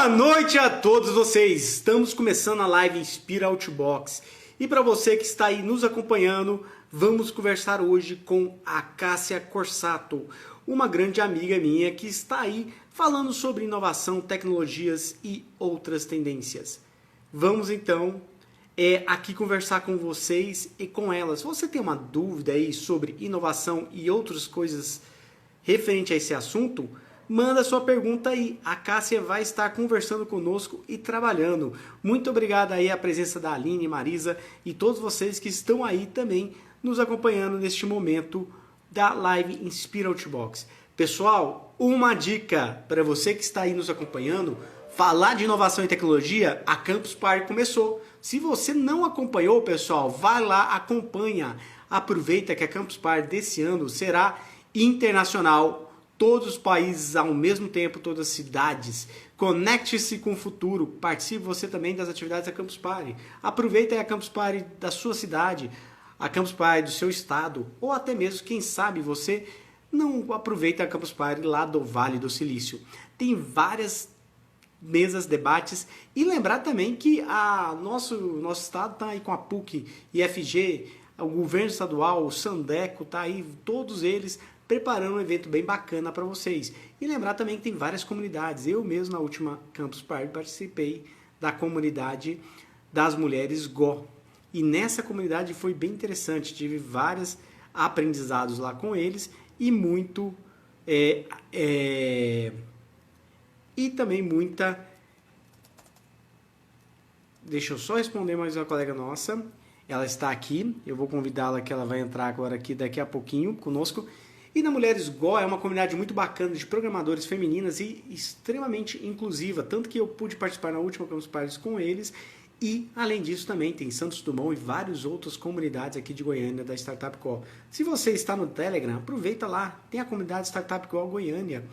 noite a todos vocês! Estamos começando a live Inspira Outbox. E para você que está aí nos acompanhando, vamos conversar hoje com a Cássia Corsato, uma grande amiga minha que está aí falando sobre inovação, tecnologias e outras tendências. Vamos então aqui conversar com vocês e com elas. Se você tem uma dúvida aí sobre inovação e outras coisas referente a esse assunto, manda sua pergunta aí. A Cássia vai estar conversando conosco e trabalhando. Muito obrigado aí a presença da Aline, Marisa e todos vocês que estão aí também nos acompanhando neste momento da live Inspira Outbox. Pessoal, uma dica para você que está aí nos acompanhando: falar de inovação e tecnologia, a Campus Party começou. Se você não acompanhou, pessoal, vai lá, acompanha. Aproveita que a Campus Party desse ano será internacional. Todos os países ao mesmo tempo, todas as cidades. Conecte-se com o futuro. Participe você também das atividades da Campus Party. Aproveita a Campus Party da sua cidade, a Campus Party do seu estado, ou até mesmo, quem sabe, você não aproveita a Campus Party lá do Vale do Silício. Tem várias mesas, debates, e lembrar também que nosso estado está aí com a PUC, IFG, o governo estadual, o Sandeco, está aí, todos eles preparando um evento bem bacana para vocês. E lembrar também que tem várias comunidades. Eu mesmo, na última Campus Party, participei da comunidade das mulheres Go. E nessa comunidade foi bem interessante. Tive vários aprendizados lá com eles e muito... e também muita... Deixa eu só responder mais uma colega nossa. Ela está aqui. Eu vou convidá-la que ela vai entrar agora aqui daqui a pouquinho conosco. E na Mulheres Go é uma comunidade muito bacana de programadoras femininas e extremamente inclusiva, tanto que eu pude participar na última Campus Party com eles. E, além disso, também tem Santos Dumont e várias outras comunidades aqui de Goiânia da Startup Co. Se você está no Telegram, aproveita lá, tem a comunidade Startup Co Goiânia.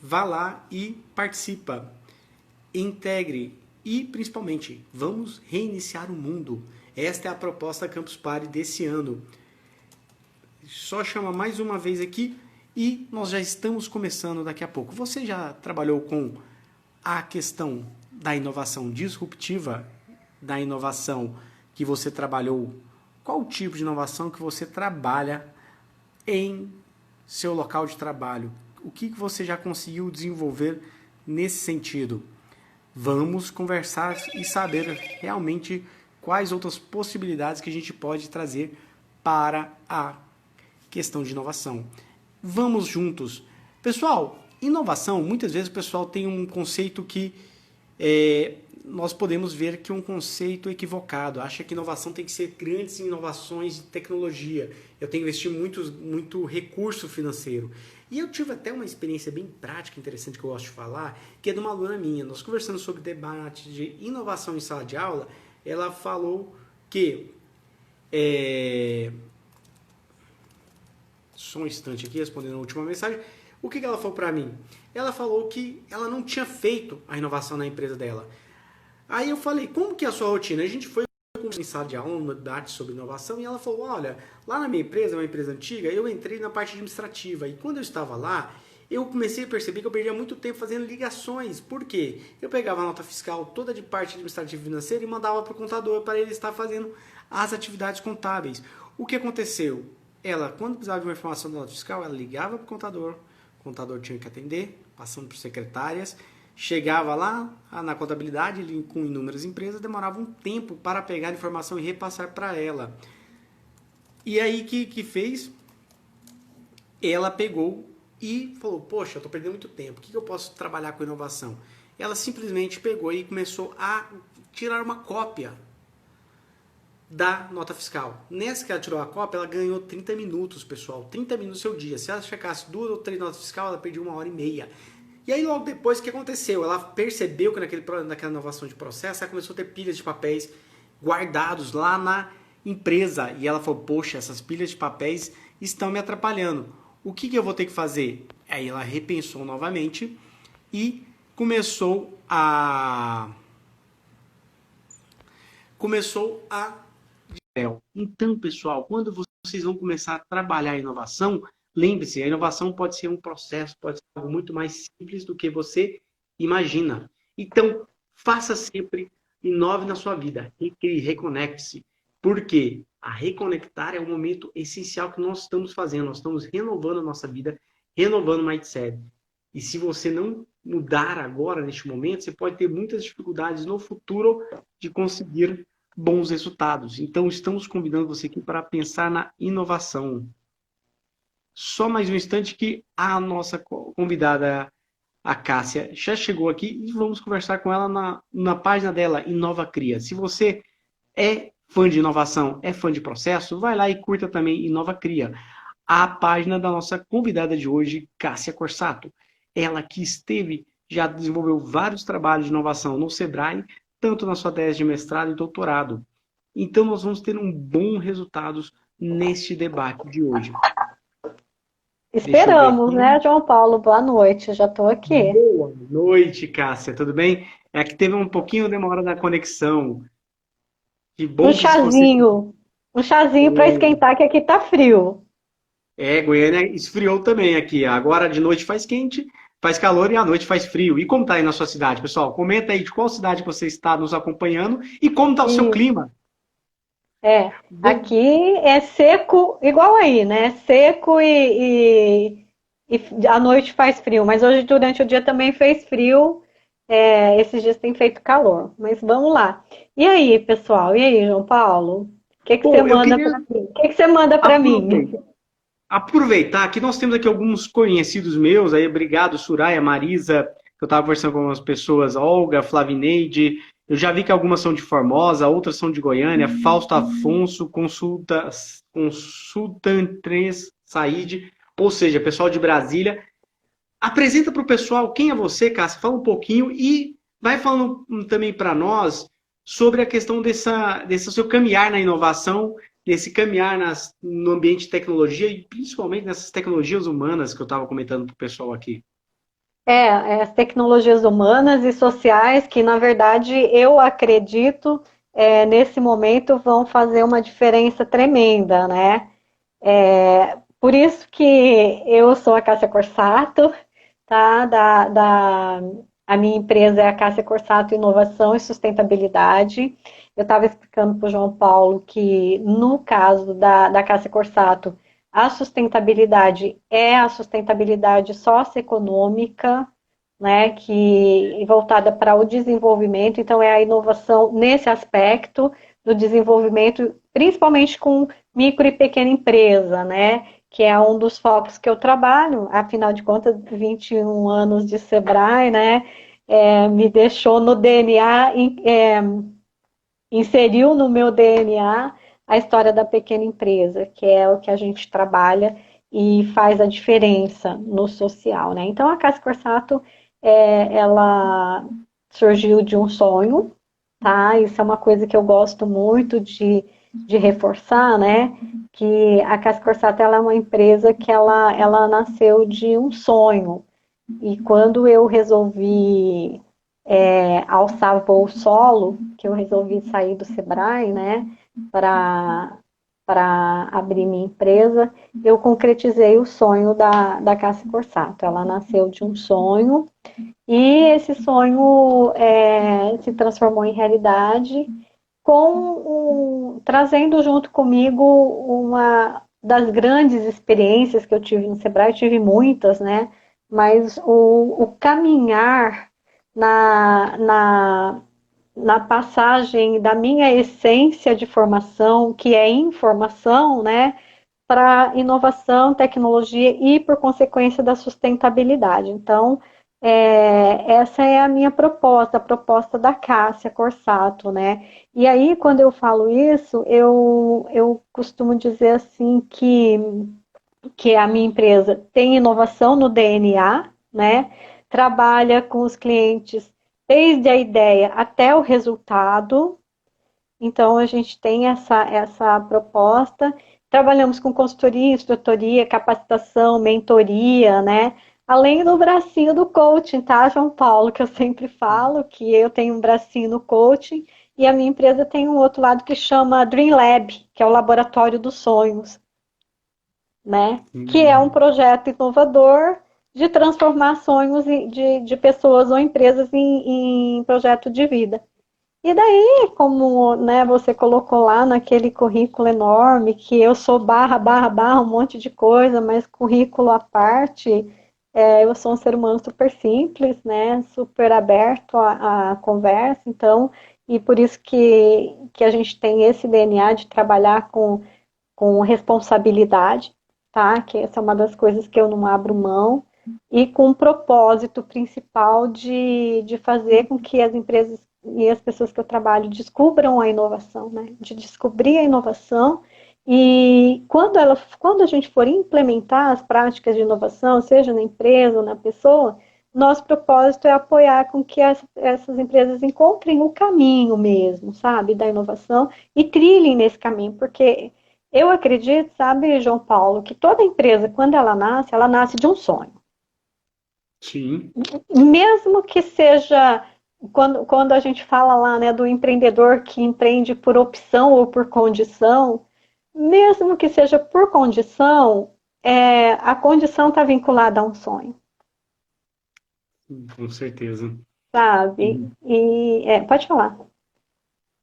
Vá lá e participa, integre e, principalmente, vamos reiniciar o mundo. Esta é a proposta da Campus Party desse ano. Só chama mais uma vez aqui e nós já estamos começando daqui a pouco. Você já trabalhou com a questão da inovação disruptiva, da inovação que você trabalhou? Qual o tipo de inovação que você trabalha em seu local de trabalho? O que você já conseguiu desenvolver nesse sentido? Vamos conversar e saber realmente quais outras possibilidades que a gente pode trazer para a questão de inovação. Vamos juntos. Pessoal, inovação, muitas vezes o pessoal tem um conceito que nós podemos ver que é um conceito equivocado. Acha que inovação tem que ser grandes inovações de tecnologia. Eu tenho que investir muito recurso financeiro. E eu tive até uma experiência bem prática, interessante, que eu gosto de falar, que é de uma aluna minha. Nós conversando sobre debate de inovação em sala de aula, ela falou que... Só um instante aqui, respondendo a última mensagem. O que ela falou para mim? Ela falou que ela não tinha feito a inovação na empresa dela. Aí eu falei, como que é a sua rotina? A gente foi em sala de aula, uma debate sobre inovação, e ela falou, olha, lá na minha empresa, uma empresa antiga, eu entrei na parte administrativa, e quando eu estava lá, eu comecei a perceber que eu perdia muito tempo fazendo ligações. Por quê? Eu pegava a nota fiscal toda de parte administrativa e financeira e mandava para o contador para ele estar fazendo as atividades contábeis. O que aconteceu? Ela, quando precisava de uma informação da nota fiscal, ela ligava para o contador tinha que atender, passando por secretárias, chegava lá na contabilidade, com inúmeras empresas, demorava um tempo para pegar a informação e repassar para ela. E aí, que fez? Ela pegou e falou, poxa, eu estou perdendo muito tempo, o que eu posso trabalhar com inovação? Ela simplesmente pegou e começou a tirar uma cópia da nota fiscal. Nessa que ela tirou a cópia, ela ganhou 30 minutos, pessoal. 30 minutos do seu dia. Se ela checasse 2 ou 3 notas fiscais, ela perdia 1h30. E aí, logo depois, o que aconteceu? Ela percebeu que naquela inovação de processo, ela começou a ter pilhas de papéis guardados lá na empresa. E ela falou, poxa, essas pilhas de papéis estão me atrapalhando. O que eu vou ter que fazer? Aí ela repensou novamente e começou a Então, pessoal, quando vocês vão começar a trabalhar a inovação, lembre-se, a inovação pode ser um processo, pode ser algo muito mais simples do que você imagina. Então, faça sempre, inove na sua vida, recrie, reconecte-se. Por quê? A reconectar é o momento essencial que nós estamos fazendo. Nós estamos renovando a nossa vida, renovando o mindset. E se você não mudar agora, neste momento, você pode ter muitas dificuldades no futuro de conseguir bons resultados. Então, estamos convidando você aqui para pensar na inovação. Só mais um instante que a nossa convidada, a Cássia, já chegou aqui e vamos conversar com ela na página dela, Inova Cria. Se você é fã de inovação, é fã de processo, vai lá e curta também Inova Cria, a página da nossa convidada de hoje, Cássia Corsato. Ela que já desenvolveu vários trabalhos de inovação no Sebrae, tanto na sua tese de mestrado e doutorado. Então nós vamos ter um bom resultados neste debate de hoje. Deixa eu ver Esperamos, aqui. né, João Paulo? Boa noite, já estou aqui. Boa noite, Cássia, tudo bem? É que teve um pouquinho de demora da conexão. Que Um bom que se você... chazinho, um chazinho para esquentar, que aqui tá frio. Goiânia esfriou também aqui. Agora de noite faz quente, faz calor e à noite faz frio. E como tá aí na sua cidade, pessoal? Comenta aí de qual cidade você está nos acompanhando e como tá o seu E clima. é, Bom, aqui é seco, igual aí, né? Seco e à noite faz frio, mas hoje durante o dia também fez frio. Esses dias tem feito calor, mas vamos lá. E aí, pessoal? E aí, João Paulo? O que que você eu manda queria para mim? O que que você manda para mim? aproveitar. Aproveitar que nós temos aqui alguns conhecidos meus, aí obrigado, Suraya, Marisa, que eu estava conversando com algumas pessoas, Olga, Flavineide, eu já vi que algumas são de Formosa, outras são de Goiânia, Fausto Afonso, Consultantes Said, ou seja, pessoal de Brasília. Apresenta para o pessoal quem é você, Cássia, fala um pouquinho e vai falando também para nós sobre a questão desse seu caminhar na inovação, desse caminhar no ambiente de tecnologia e principalmente nessas tecnologias humanas que eu estava comentando para o pessoal aqui. As tecnologias humanas e sociais que, na verdade, eu acredito, nesse momento vão fazer uma diferença tremenda, né? Por isso que eu sou a Cássia Corsato, tá? A minha empresa é a Cássia Corsato Inovação e Sustentabilidade. Eu estava explicando para o João Paulo que, no caso da Cássia Corsato, a sustentabilidade é a sustentabilidade socioeconômica, né, que voltada para o desenvolvimento, então é a inovação nesse aspecto do desenvolvimento, principalmente com micro e pequena empresa, né, que é um dos focos que eu trabalho, afinal de contas, 21 anos de Sebrae, né, me deixou no DNA, inseriu no meu DNA a história da pequena empresa, que é o que a gente trabalha e faz a diferença no social, né? Então a Cassia Corsato, ela surgiu de um sonho, tá? Isso é uma coisa que eu gosto muito de reforçar, né? Que a Cassia Corsato, ela é uma empresa que ela nasceu de um sonho. E quando eu resolvi alçar voo solo, que eu resolvi sair do Sebrae, né, para abrir minha empresa, eu concretizei o sonho da Cássia Corsato. Ela nasceu de um sonho e esse sonho se transformou em realidade, trazendo junto comigo uma das grandes experiências que eu tive no Sebrae. Eu tive muitas, né? Mas o caminhar na, na, na passagem da minha essência de formação, que é informação, né, para inovação, tecnologia e, por consequência, da sustentabilidade. Então, essa é a minha proposta, a proposta da Cássia Corsato, né? E aí, quando eu falo isso, eu costumo dizer assim que a minha empresa tem inovação no DNA, né? Trabalha com os clientes desde a ideia até o resultado. Então, a gente tem essa proposta. Trabalhamos com consultoria, instrutoria, capacitação, mentoria, né? Além do bracinho do coaching, tá, João Paulo? Que eu sempre falo que eu tenho um bracinho no coaching e a minha empresa tem um outro lado que chama Dream Lab, que é o Laboratório dos Sonhos, né? Que é um Hum. projeto inovador de transformar sonhos de pessoas ou empresas em projeto de vida. E daí, como, né, você colocou lá naquele currículo enorme, que eu sou barra, barra, barra, um monte de coisa, mas currículo à parte, eu sou um ser humano super simples, né, super aberto à conversa, então, e por isso que a gente tem esse DNA de trabalhar com responsabilidade, tá? Que essa é uma das coisas que eu não abro mão, e com o propósito principal de fazer com que as empresas e as pessoas que eu trabalho descubram a inovação, né? De descobrir a inovação e quando a gente for implementar as práticas de inovação, seja na empresa ou na pessoa, nosso propósito é apoiar com que essas empresas encontrem o caminho mesmo, sabe, da inovação e trilhem nesse caminho, porque eu acredito, sabe, João Paulo, que toda empresa, quando ela nasce de um sonho. Sim. Mesmo que seja, quando a gente fala lá, né, do empreendedor que empreende por opção ou por condição, mesmo que seja por condição, a condição está vinculada a um sonho, Com certeza. sabe? E, Pode falar.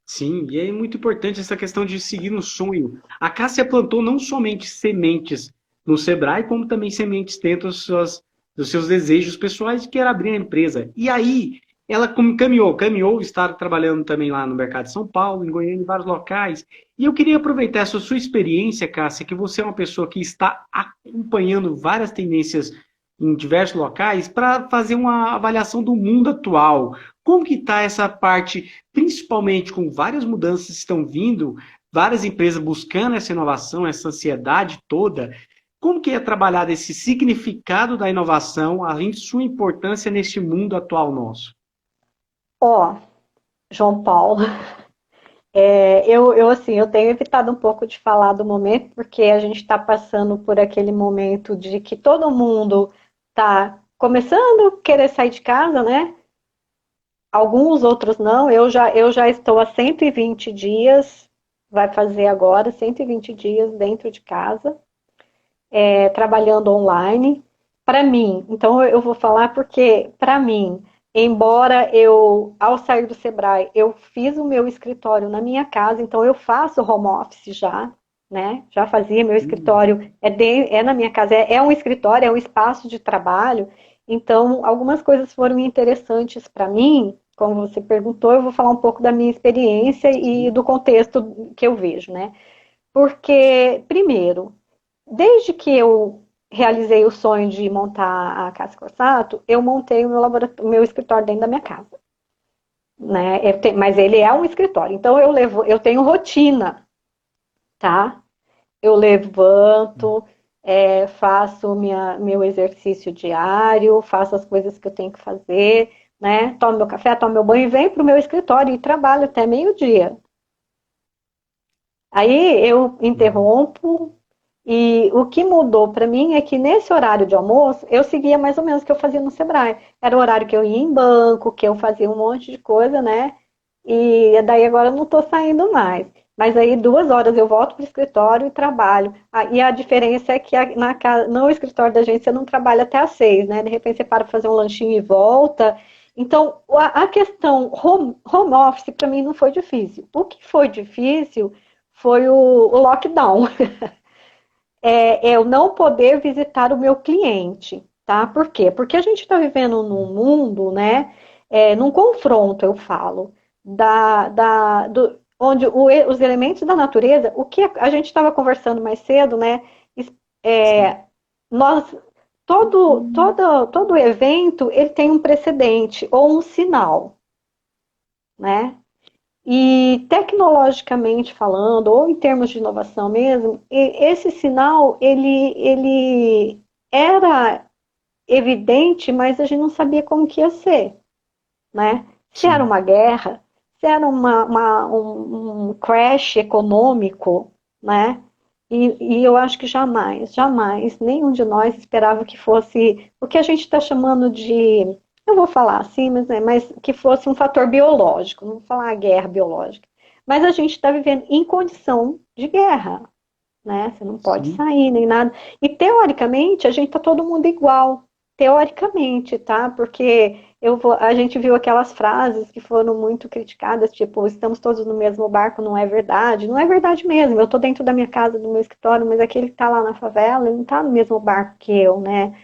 sim, e é muito importante essa questão de seguir no sonho. A Cássia plantou não somente sementes no Sebrae, como também sementes dentro dos seus desejos pessoais de querer abrir a empresa. E aí, ela caminhou, está trabalhando também lá no mercado de São Paulo, em Goiânia, em vários locais. E eu queria aproveitar essa sua experiência, Cássia, que você é uma pessoa que está acompanhando várias tendências em diversos locais, para fazer uma avaliação do mundo atual. Como que está essa parte, principalmente com várias mudanças que estão vindo, várias empresas buscando essa inovação, essa ansiedade toda, como que é trabalhado esse significado da inovação, além de sua importância neste mundo atual nosso? Ó, João Paulo, assim, eu tenho evitado um pouco de falar do momento, porque a gente está passando por aquele momento de que todo mundo está começando a querer sair de casa, né? Alguns, outros não. Eu já estou há 120 dias, vai fazer agora 120 dias dentro de casa, trabalhando online. Para mim, então eu vou falar porque, para mim, embora eu, ao sair do Sebrae, eu fiz o meu escritório na minha casa, então eu faço home office já, né? Já fazia meu escritório, é na minha casa, é um escritório, é um espaço de trabalho. Então, algumas coisas foram interessantes para mim, como você perguntou, eu vou falar um pouco da minha experiência e do contexto que eu vejo, né? Porque, primeiro, desde que eu realizei o sonho de montar a Casa Corsato, eu montei o meu escritório dentro da minha casa. Né? Mas ele é um escritório, então eu tenho rotina, tá? Eu levanto, faço meu exercício diário, faço as coisas que eu tenho que fazer, né? Tomo meu café, tomo meu banho e venho para o meu escritório e trabalho até meio-dia. Aí eu interrompo, e o que mudou para mim é que nesse horário de almoço eu seguia mais ou menos o que eu fazia no Sebrae. Era o horário que eu ia em banco, que eu fazia um monte de coisa, né? E daí agora eu não estou saindo mais. Mas aí 2 horas eu volto para o escritório e trabalho. E a diferença é que no escritório da gente você não trabalha até às 6, né? De repente você para para fazer um lanchinho e volta. Então a questão home office para mim não foi difícil. O que foi difícil foi o lockdown. Eu não poder visitar o meu cliente, tá? Por quê? Porque a gente está vivendo num mundo, né? Num confronto, eu falo, onde os elementos da natureza, o que a gente estava conversando mais cedo, né? Sim. Nós, todo evento, ele tem um precedente ou um sinal, né? E tecnologicamente falando, ou em termos de inovação mesmo, esse sinal ele era evidente, mas a gente não sabia como que ia ser, né? Se era Sim. uma guerra, se era um crash econômico, né? E eu acho que jamais, jamais, nenhum de nós esperava que fosse o que a gente está chamando de, eu vou falar assim, mas que fosse um fator biológico, não vou falar guerra biológica. Mas a gente está vivendo em condição de guerra, né? Você não pode Sim. sair nem nada. E teoricamente a gente está todo mundo igual. teoricamente, tá? Porque a gente viu aquelas frases que foram muito criticadas, tipo, estamos todos no mesmo barco, não é verdade. Não é verdade mesmo. Eu tô dentro da minha casa, do meu escritório, mas aquele que tá lá na favela, ele não tá no mesmo barco que eu, né?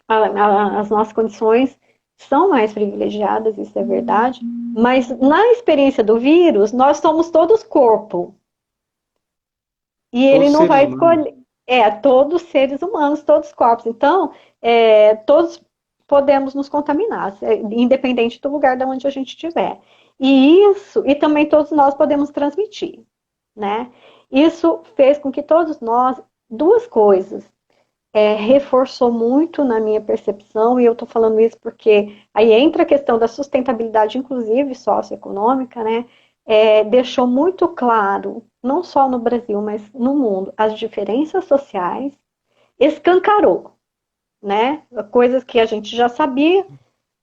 As nossas condições são mais privilegiadas, isso é verdade. Mas na experiência do vírus, nós somos todos corpo. E ele Todos não seres vai humanos. escolher. Todos seres humanos, todos corpos. Então, todos podemos nos contaminar, independente do lugar de onde a gente estiver. E também todos nós podemos transmitir, né? Isso fez com que todos nós, duas coisas, reforçou muito na minha percepção, e eu estou falando isso porque aí entra a questão da sustentabilidade, inclusive socioeconômica, né? Deixou muito claro, não só no Brasil, mas no mundo, as diferenças sociais, escancarou, né? Coisas que a gente já sabia,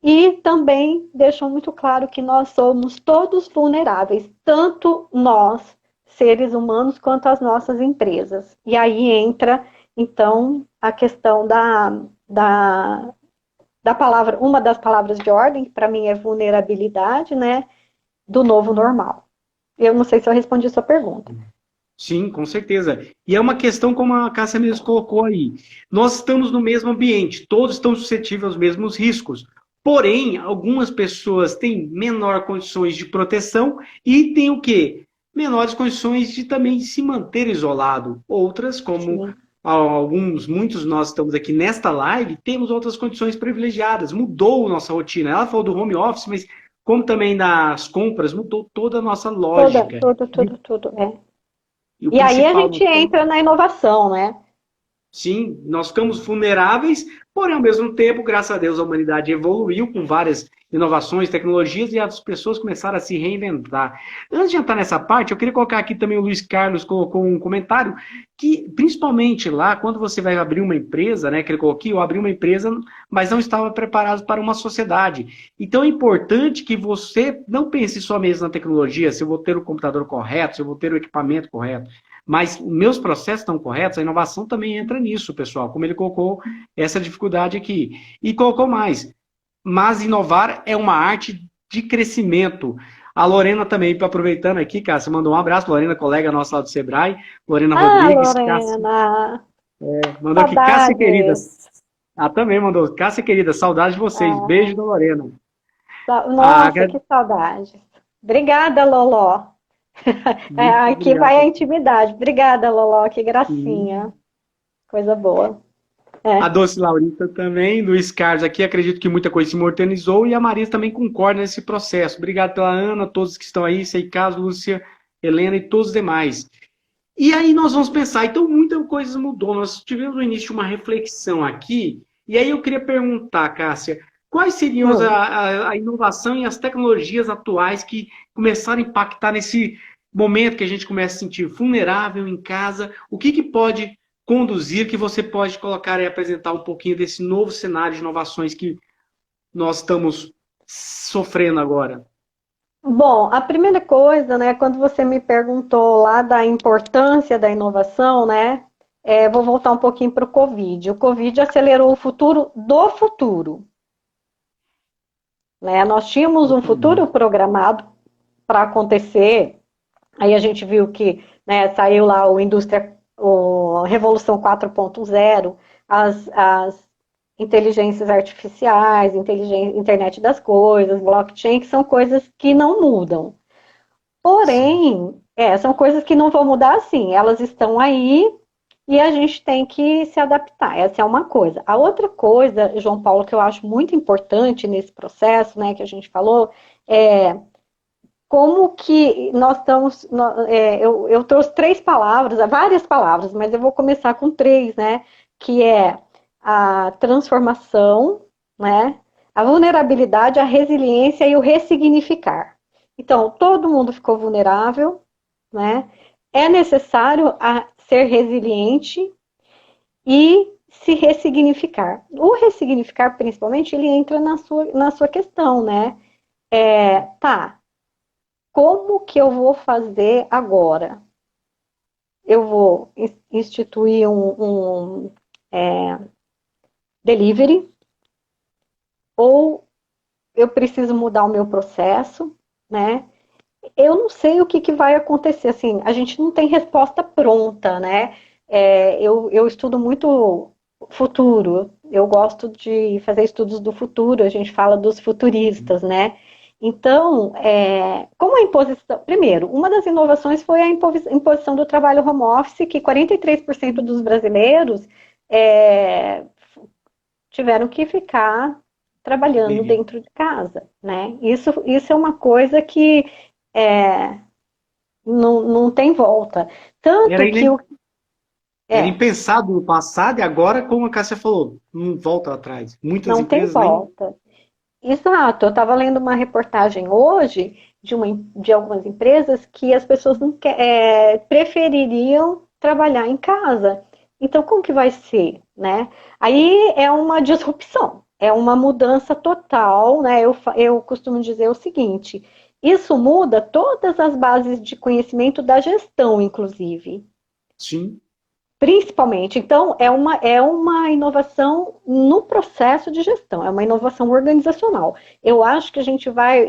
e também deixou muito claro que nós somos todos vulneráveis, tanto nós, seres humanos, quanto as nossas empresas. E aí entra, então, a questão da palavra, uma das palavras de ordem, que para mim é vulnerabilidade, né, do novo normal. Eu não sei se eu respondi a sua pergunta. Sim, com certeza. E é uma questão como a Cássia mesmo colocou aí. Nós estamos no mesmo ambiente, todos estão suscetíveis aos mesmos riscos. Porém, algumas pessoas têm menor condições de proteção e têm o quê? Menores condições de também se manter isolado. Outras, como Sim. muitos nós estamos aqui nesta live, temos outras condições privilegiadas. Mudou nossa rotina. Ela falou do home office, mas como também das compras, mudou toda a nossa Toda, lógica. tudo, tudo, tudo. E o E aí a principal, gente entra na inovação, né? sim, nós ficamos vulneráveis, porém, ao mesmo tempo, graças a Deus, a humanidade evoluiu com várias inovações, tecnologias e as pessoas começaram a se reinventar. Antes de entrar nessa parte, eu queria colocar aqui também o Luiz Carlos colocou um comentário que, principalmente lá, quando você vai abrir uma empresa, né, que ele colocou aqui, eu abri uma empresa, mas não estava preparado para uma sociedade. Então é importante que você não pense só mesmo na tecnologia, se eu vou ter o computador correto, se eu vou ter o equipamento correto. Mas meus processos estão corretos, a inovação também entra nisso, pessoal, como ele colocou essa dificuldade aqui. E colocou mais, mas inovar é uma arte de crescimento. A Lorena também, aproveitando aqui, Cássia, mandou um abraço, Lorena, colega nossa lá do Sebrae, Lorena Ah, Rodrigues, Cássia, Lorena, mandou aqui, Cássia querida, saudades. também mandou, Cássia querida, saudade de vocês, beijo da Lorena. A, Nossa, que saudades. Obrigada, Loló. muito Aqui vai a obrigado. intimidade. Obrigada, Loló, que gracinha. Coisa boa. A É. Doce Laurita também, Luiz Carlos aqui, acredito que muita coisa se modernizou e a Marisa também concorda nesse processo. Obrigado pela Ana, todos que estão aí, Sei Caso, Lúcia, Helena e todos os demais. E aí nós vamos pensar, então muita coisa mudou. Nós tivemos no início uma reflexão aqui, e aí eu queria perguntar, Cássia, quais seriam Hum. a inovação e as tecnologias atuais que começaram a impactar nesse momento que a gente começa a se sentir vulnerável em casa? O que, que pode conduzir, que você pode colocar e apresentar um pouquinho desse novo cenário de inovações que nós estamos sofrendo agora? Bom, a primeira coisa, né, quando você me perguntou lá da importância da inovação, né, vou voltar um pouquinho para o Covid. O Covid acelerou o futuro do futuro, né? Nós tínhamos um futuro Totalmente. programado para acontecer. Aí a gente viu que, né, saiu lá o Revolução 4.0, as inteligências artificiais, internet das coisas, blockchain, que são coisas que não mudam. Sim. Porém, são coisas que não vão mudar assim, elas estão aí e a gente tem que se adaptar. Essa é uma coisa. A outra coisa, João Paulo, que eu acho muito importante nesse processo, né, que a gente falou, é como que nós estamos. Eu trouxe três palavras, várias palavras, mas eu vou começar com três, né? Que é a transformação, né? A vulnerabilidade, a resiliência e o ressignificar. Então, todo mundo ficou vulnerável, né? É necessário ser resiliente e se ressignificar. O ressignificar, principalmente, ele entra na sua questão, né? Tá, como que eu vou fazer agora? Eu vou instituir delivery, ou eu preciso mudar o meu processo, né? Eu não sei o que, que vai acontecer, assim, a gente não tem resposta pronta, né? Eu estudo muito futuro, eu gosto de fazer estudos do futuro, a gente fala dos futuristas, né? Então, como a imposição. Primeiro, uma das inovações foi a imposição do trabalho home office, que 43% dos brasileiros é, tiveram que ficar trabalhando Entendi. dentro de casa, né? Isso é uma coisa que é, não tem volta. Era, Tanto que ine- Era é, impensado no passado e agora, como a Cássia falou, não volta atrás. Muitas não tem empresas nem. volta. Exato, eu estava lendo uma reportagem hoje de algumas empresas que as pessoas não prefeririam trabalhar em casa. Então, como que vai ser, né? Aí é uma disrupção, é uma mudança total, né? Eu costumo dizer o seguinte: isso muda todas as bases de conhecimento da gestão, inclusive. Sim, Principalmente. Então, é uma inovação no processo de gestão, é uma inovação organizacional. Eu acho que a gente vai.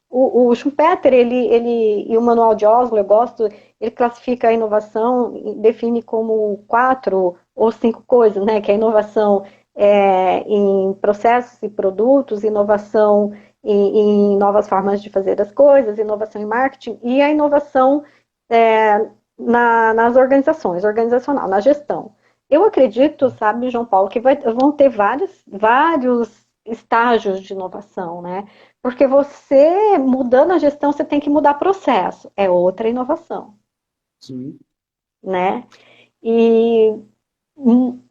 O Schumpeter e o Manual de Oslo, eu gosto, ele classifica a inovação, define como 4 ou 5 coisas, né? Que é a inovação em processos e produtos, inovação em novas formas de fazer as coisas, inovação em marketing e a inovação nas organizações, organizacional, na gestão. Eu acredito, sabe, João Paulo, que vão ter vários estágios de inovação, né? Porque você, mudando a gestão, você tem que mudar processo. É outra inovação, sim. né? E,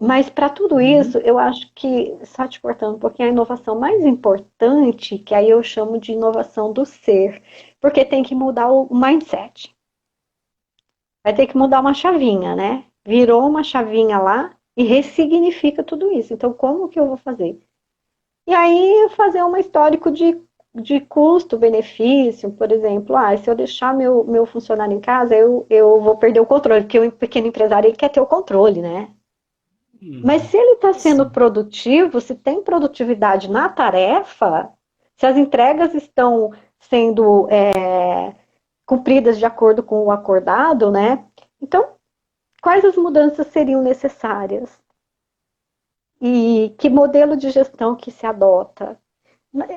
mas para tudo isso, eu acho que, só te cortando um pouquinho, a inovação mais importante, que aí eu chamo de inovação do ser, porque tem que mudar o mindset. Vai ter que mudar uma chavinha, né? Virou uma chavinha lá e ressignifica tudo isso. Então, como que eu vou fazer? E aí, fazer um histórico de custo-benefício, por exemplo, se eu deixar meu funcionário em casa, eu vou perder o controle, porque o pequeno empresário ele quer ter o controle, né? Mas Uhum. se ele está sendo Sim. produtivo, se tem produtividade na tarefa, se as entregas estão sendo cumpridas de acordo com o acordado, né? Então, quais as mudanças seriam necessárias? E que modelo de gestão que se adota?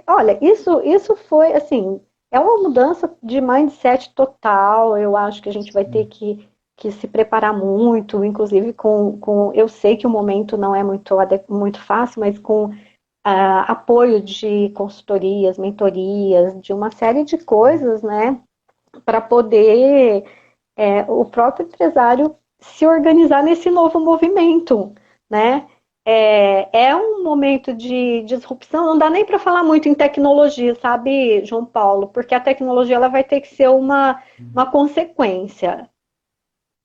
Olha, isso foi, assim, é uma mudança de mindset total. Eu acho que a gente vai ter que se preparar muito, inclusive eu sei que o momento não é muito fácil, mas com apoio de consultorias, mentorias, de uma série de coisas, né, para poder o próprio empresário se organizar nesse novo movimento, né? É um momento de disrupção, não dá nem para falar muito em tecnologia, sabe, João Paulo? Porque a tecnologia ela vai ter que ser uma consequência,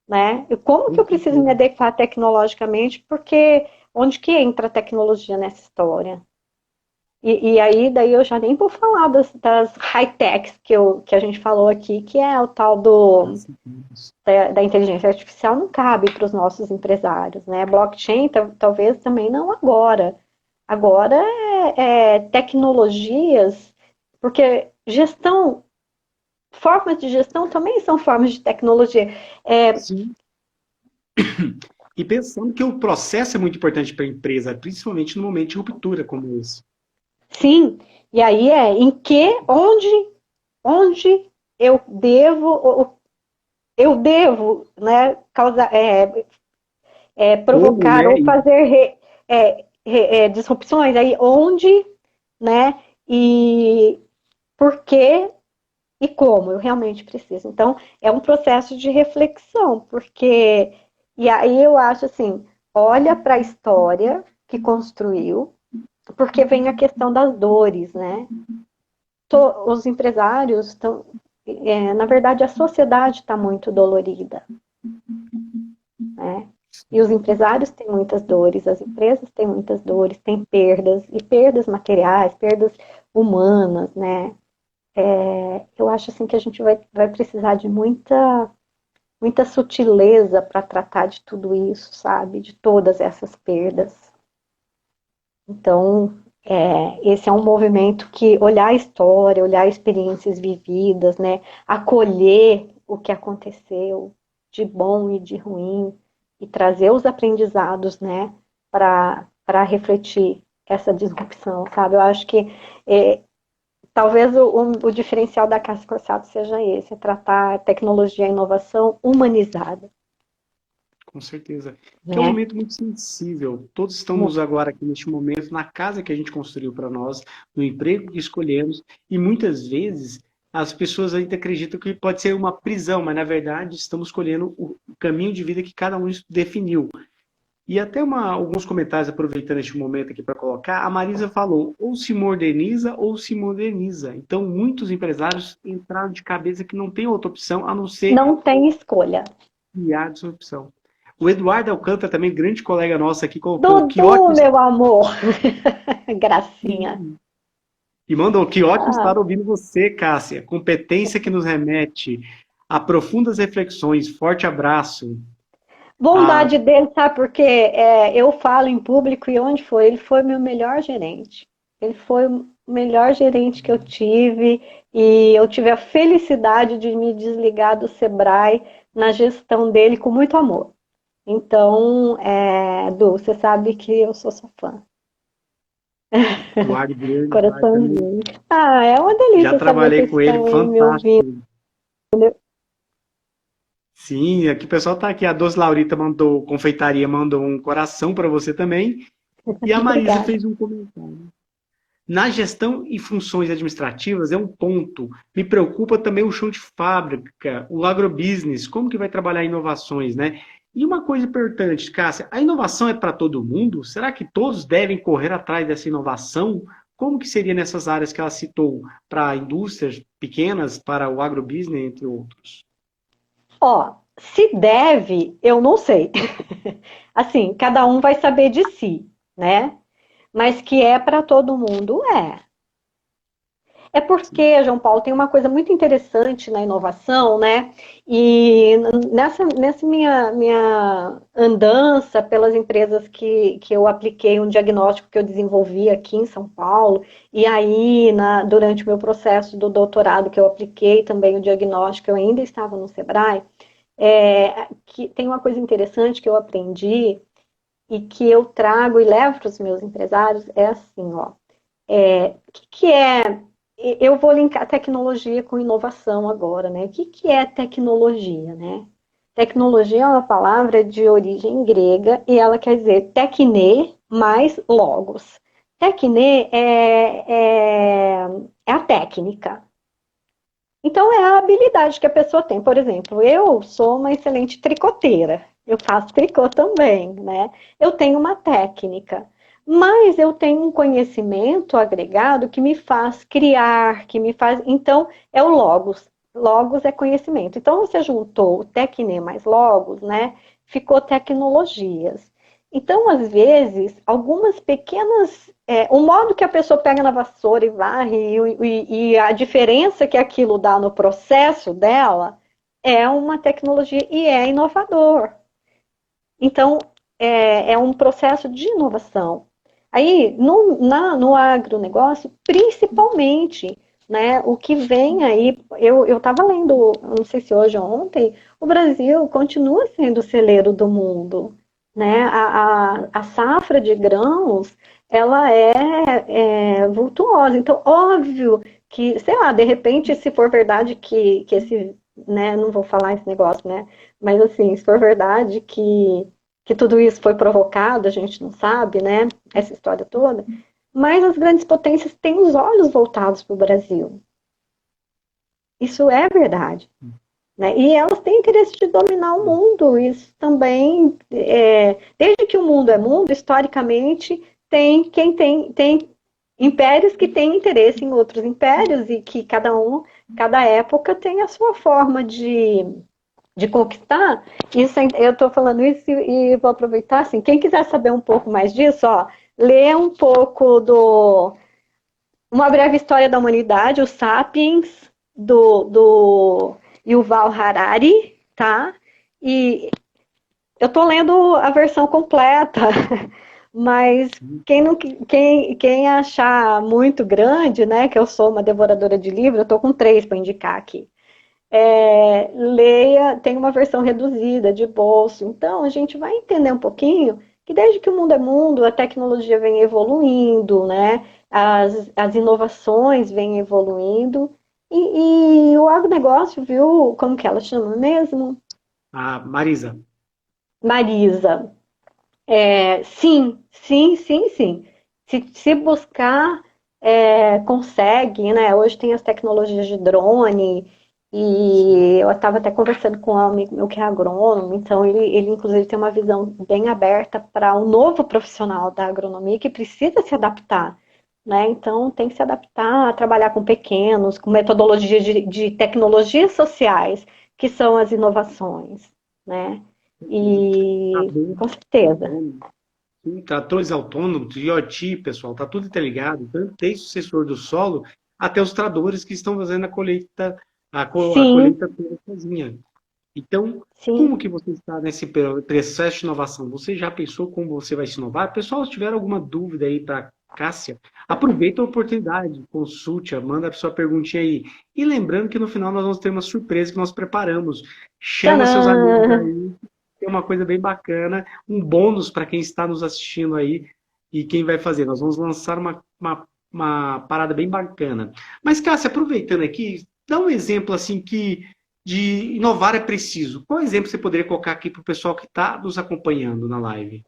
né? E como que Com eu preciso me certeza. adequar tecnologicamente? Porque onde que entra a tecnologia nessa história? E aí, daí eu já nem vou falar das high-techs que a gente falou aqui, que é o tal da inteligência artificial não cabe para os nossos empresários, né? Blockchain talvez também não agora. Agora tecnologias, porque formas de gestão também são formas de tecnologia. É, Sim. E pensando que o processo é muito importante para a empresa, principalmente no momento de ruptura como esse. sim, e aí onde eu devo, né, Como, provocar né? ou fazer disrupções, aí onde, né, e por quê e como eu realmente preciso. Então, é um processo de reflexão, porque, e aí eu acho assim, olha para a história que construiu, porque vem a questão das dores, né? Os empresários estão, na verdade, a sociedade está muito dolorida, né? E os empresários têm muitas dores, as empresas têm muitas dores, têm perdas, e perdas materiais, perdas humanas, né? Eu acho assim que a gente vai precisar de muita sutileza para tratar de tudo isso, sabe? De todas essas perdas. Então, esse é um movimento que olhar a história, olhar experiências vividas, né, acolher o que aconteceu de bom e de ruim e trazer os aprendizados, né, para refletir essa disrupção, sabe? Eu acho que talvez o diferencial da Casa Corsato seja esse, é tratar a tecnologia e a inovação humanizada, Com certeza. Que é um né? momento muito sensível. Todos estamos agora aqui neste momento na casa que a gente construiu para nós, no emprego que escolhemos, e muitas vezes as pessoas ainda acreditam que pode ser uma prisão, mas na verdade estamos escolhendo o caminho de vida que cada um definiu. E até alguns comentários aproveitando este momento aqui para colocar, a Marisa falou, ou se moderniza ou se moderniza. Então muitos empresários entraram de cabeça que não tem outra opção a não ser Não tem escolha. criar disrupção. O Eduardo Alcântara, também grande colega nosso aqui, colocou que Dudu, ótimo. meu amor! Gracinha. E mandou que ótimo Ah, estar ouvindo você, Cássia. Competência que nos remete a profundas reflexões. Forte abraço. Ah, bondade dele, sabe? Porque eu falo em público e onde foi? Ele foi meu melhor gerente. Ele foi o melhor gerente que eu tive e eu tive a felicidade de me desligar do Sebrae na gestão dele com muito amor. Então, Du, você sabe que eu sou sua fã. Eduardo grande, Eduardo também. Coraçãozinho. Ah, é uma Já delícia saber que trabalhei vocês com ele, estão aí me ouvindo. fantástico. Sim, aqui o pessoal tá aqui. A Doce Laurita mandou, confeitaria mandou um coração para você também. E a Marisa Obrigada. fez um comentário. Na gestão e funções administrativas é um ponto. Me preocupa também o chão de fábrica, o agrobusiness, como que vai trabalhar inovações, né? E uma coisa importante, Cássia, a inovação é para todo mundo? Será que todos devem correr atrás dessa inovação? Como que seria nessas áreas que ela citou, para indústrias pequenas, para o agrobusiness, entre outros? Ó, se deve, eu não sei. Assim, cada um vai saber de si, né? Mas que é para todo mundo, é. É porque, João Paulo, tem uma coisa muito interessante na inovação, né? E nessa minha andança pelas empresas que eu apliquei um diagnóstico que eu desenvolvi aqui em São Paulo, e aí, durante o meu processo do doutorado, que eu apliquei também o diagnóstico, eu ainda estava no Sebrae, que tem uma coisa interessante que eu aprendi e que eu trago e levo para os meus empresários, é assim, ó. O que é. Eu vou linkar tecnologia com inovação agora, né? O que é tecnologia, né? Tecnologia é uma palavra de origem grega e ela quer dizer tekne mais logos. Tekne é a técnica. Então, é a habilidade que a pessoa tem. Por exemplo, eu sou uma excelente tricoteira. Eu faço tricô também, né? Eu tenho uma técnica, mas eu tenho um conhecimento agregado que me faz criar, que me faz. Então, é o logos. Logos é conhecimento. Então, você juntou o tecne mais logos, né? Ficou tecnologias. Então, às vezes, algumas pequenas. O modo que a pessoa pega na vassoura e varre, e a diferença que aquilo dá no processo dela, é uma tecnologia e é inovador. Então, é um processo de inovação. Aí, no agronegócio, principalmente, né, o que vem aí, eu estava lendo, não sei se hoje ou ontem, o Brasil continua sendo o celeiro do mundo, né? A safra de grãos, ela é vultuosa. Então, óbvio que, sei lá, de repente, se for verdade que esse, né, não vou falar esse negócio, né? Mas assim, se for verdade que tudo isso foi provocado, a gente não sabe, né? Essa história toda. Mas as grandes potências têm os olhos voltados para o Brasil. Isso é verdade. Né? E elas têm interesse de dominar o mundo. Isso também, desde que o mundo é mundo, historicamente, tem quem tem impérios que têm interesse em outros impérios e que cada época tem a sua forma de conquistar. Isso, eu estou falando isso e vou aproveitar, assim, quem quiser saber um pouco mais disso, ó, lê um pouco do Uma Breve História da Humanidade, o Sapiens, do Yuval Harari, tá? E eu estou lendo a versão completa Mas quem achar muito grande, né, que eu sou uma devoradora de livro, eu estou com três para indicar aqui. Leia, tem uma versão reduzida de bolso. Então, a gente vai entender um pouquinho que desde que o mundo é mundo, a tecnologia vem evoluindo, né? As inovações vêm evoluindo. E o agronegócio, viu, como que ela chama mesmo? A Marisa. Marisa. Sim, sim, sim, sim. Se buscar, consegue, né? Hoje tem as tecnologias de drone, e eu estava até conversando com um amigo meu que é agrônomo, então ele inclusive tem uma visão bem aberta para um novo profissional da agronomia que precisa se adaptar, né? Então tem que se adaptar a trabalhar com pequenos, com metodologias de tecnologias sociais, que são as inovações, né? E Tratores com certeza. autônomos. Sim, tratores autônomos, IoT, pessoal, tá tudo interligado, tanto desde o sensor do solo até os tradores que estão fazendo a Sim, colheita toda sozinha. Então, como sim. que você está nesse processo de inovação? Você já pensou como você vai se inovar? Pessoal, se tiver alguma dúvida aí para Cássia, aproveita a oportunidade, consulte, manda a sua perguntinha aí. E lembrando que no final nós vamos ter uma surpresa que nós preparamos. Chama seus amigos Tcharam! aí, tem uma coisa bem bacana, um bônus para quem está nos assistindo aí e quem vai fazer. Nós vamos lançar uma parada bem bacana. Mas, Cássia, aproveitando aqui, dá um exemplo assim que de inovar é preciso. Qual exemplo você poderia colocar aqui para o pessoal que está nos acompanhando na live?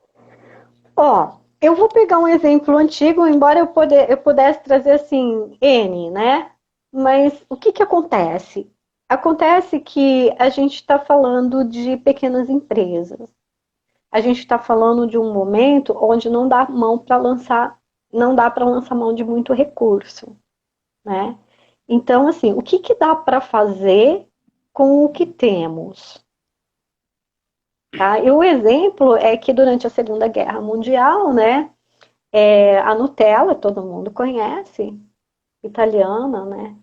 Ó, eu vou pegar um exemplo antigo, embora eu pudesse trazer assim, N, né? Mas o que que acontece? Acontece que a gente está falando de pequenas empresas. A gente está falando de um momento onde não dá mão para lançar, não dá para lançar mão de muito recurso, né? Então, assim, o que que dá para fazer com o que temos? Tá? E o exemplo é que durante a Segunda Guerra Mundial, né, a Nutella, todo mundo conhece, italiana, né,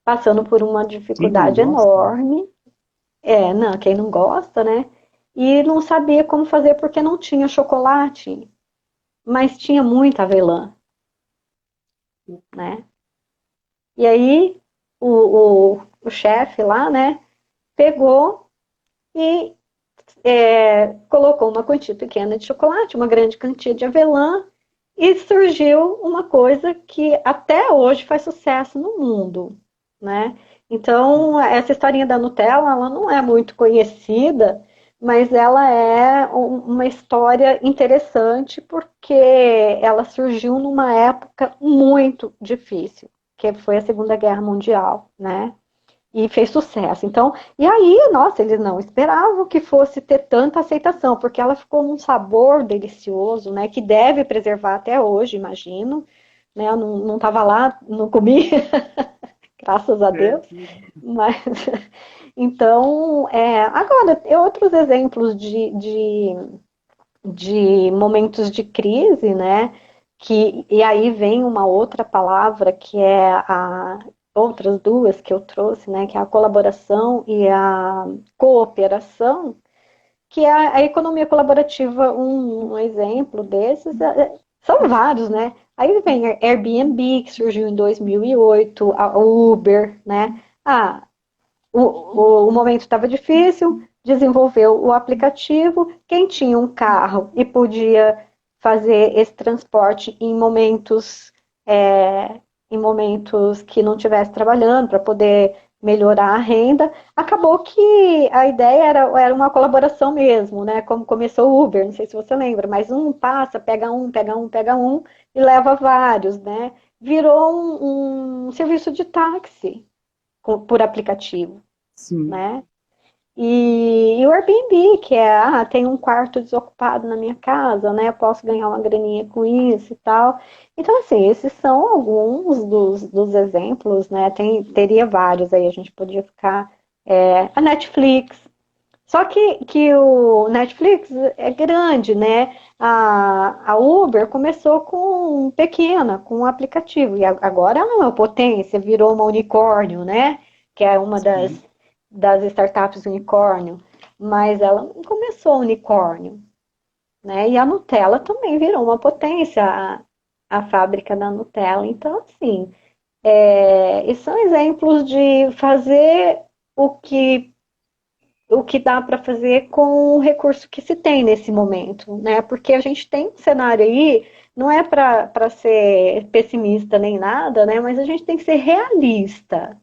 passando por uma Quem não dificuldade gosta? enorme, não, quem não gosta, né, e não sabia como fazer porque não tinha chocolate, mas tinha muita avelã, né, e aí o chefe lá, né, pegou e colocou uma quantia pequena de chocolate, uma grande quantia de avelã, e surgiu uma coisa que até hoje faz sucesso no mundo, né? Então, essa historinha da Nutella, ela não é muito conhecida, mas ela é uma história interessante porque ela surgiu numa época muito difícil, que foi a Segunda Guerra Mundial, né? E fez sucesso. Então, e aí, nossa, eles não esperavam que fosse ter tanta aceitação, porque ela ficou num sabor delicioso, né? Que deve preservar até hoje, imagino. Né? Eu não estava lá, não comi, graças a É, Deus. Mas então, agora, tem outros exemplos de momentos de crise, né? E aí vem uma outra palavra que é outras duas que eu trouxe, né? Que é a colaboração e a cooperação, que é a economia colaborativa, um exemplo desses, são vários, né? Aí vem a Airbnb, que surgiu em 2008, a Uber, né? O momento estava difícil, desenvolveu o aplicativo. Quem tinha um carro e podia fazer esse transporte é, em momentos que não estivesse trabalhando, para poder melhorar a renda, acabou que a ideia era uma colaboração mesmo, né? Como começou o Uber, não sei se você lembra, mas um passa, pega um, pega um, pega um e leva vários, né? Virou um serviço de táxi por aplicativo, sim. né? E o Airbnb, que tem um quarto desocupado na minha casa, né? Posso ganhar uma graninha com isso e tal. Então, assim, esses são alguns dos exemplos, né? Teria vários aí, a gente podia ficar. A Netflix. Só que o Netflix é grande, né? A Uber começou com pequena, com um aplicativo, e agora ela é uma potência, virou uma unicórnio, né? Que é uma Sim. das startups unicórnio, mas ela não começou unicórnio, né? E a Nutella também virou uma potência, a fábrica da Nutella. Então, assim, e são exemplos de fazer o que o que dá para fazer com o recurso que se tem nesse momento, né? Porque a gente tem um cenário aí, não é para ser pessimista nem nada, né? Mas a gente tem que ser realista.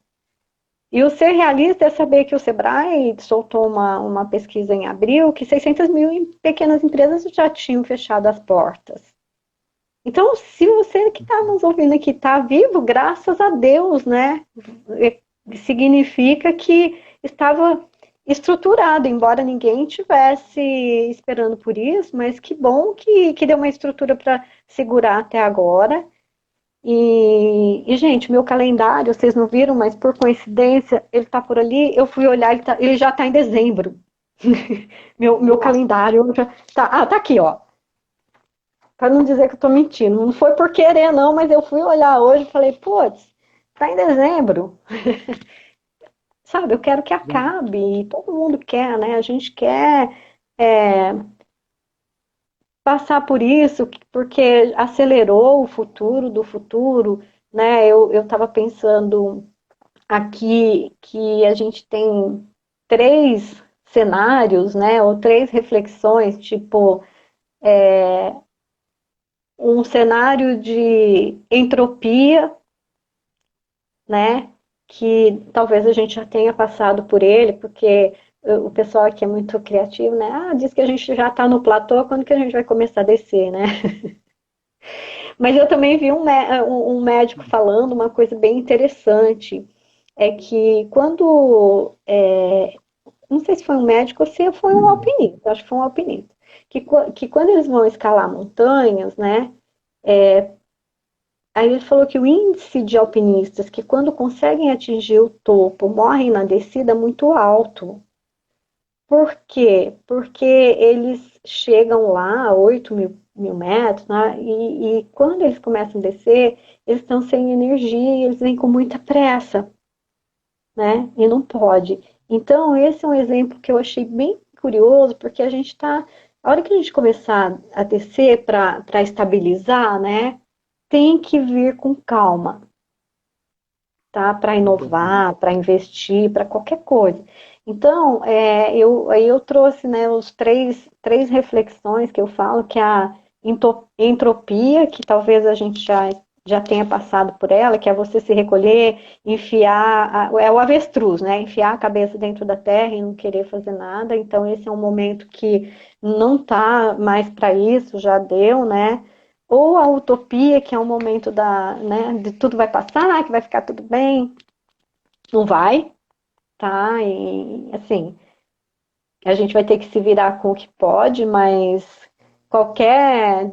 E o ser realista é saber que o Sebrae soltou uma pesquisa em abril que 600 mil pequenas empresas já tinham fechado as portas. Então, se você que está nos ouvindo aqui está vivo, graças a Deus, né? Significa que estava estruturado, embora ninguém tivesse esperando por isso, mas que bom que deu uma estrutura para segurar até agora. Gente, meu calendário, vocês não viram, mas por coincidência, ele está por ali. Eu fui olhar, ele já está em dezembro. meu calendário já tá aqui, ó. Para não dizer que eu tô mentindo. Não foi por querer, não, mas eu fui olhar hoje e falei, putz, tá em dezembro. Sabe, eu quero que acabe, e todo mundo quer, né? A gente quer passar por isso, porque acelerou o futuro do futuro, né? Eu estava pensando aqui que a gente tem três cenários, né? Ou três reflexões, tipo, um cenário de entropia, né? Que talvez a gente já tenha passado por ele, porque o pessoal aqui é muito criativo, né? Ah, diz que a gente já está no platô, quando que a gente vai começar a descer, né? Mas eu também vi um médico falando uma coisa bem interessante, é que quando, não sei se foi um médico ou se foi um alpinista, acho que foi um alpinista, que quando eles vão escalar montanhas, né, aí ele falou que o índice de alpinistas que quando conseguem atingir o topo morrem na descida é muito alto. Por quê? Porque eles chegam lá a 8 mil metros, né? E quando eles começam a descer, eles estão sem energia, eles vêm com muita pressa, né? E não pode. Então, esse é um exemplo que eu achei bem curioso, porque a gente está. A hora que a gente começar a descer para estabilizar, né? Tem que vir com calma, tá? Para inovar, para investir, para qualquer coisa. Então, aí eu trouxe, né, os três reflexões que eu falo, que é a entropia, que talvez a gente já tenha passado por ela, que é você se recolher, enfiar, é o avestruz, né? Enfiar a cabeça dentro da terra e não querer fazer nada. Então, esse é um momento que não tá mais para isso, já deu, né? Ou a utopia, que é um momento né, de tudo vai passar, que vai ficar tudo bem, não vai, tá? E assim, a gente vai ter que se virar com o que pode, mas qualquer,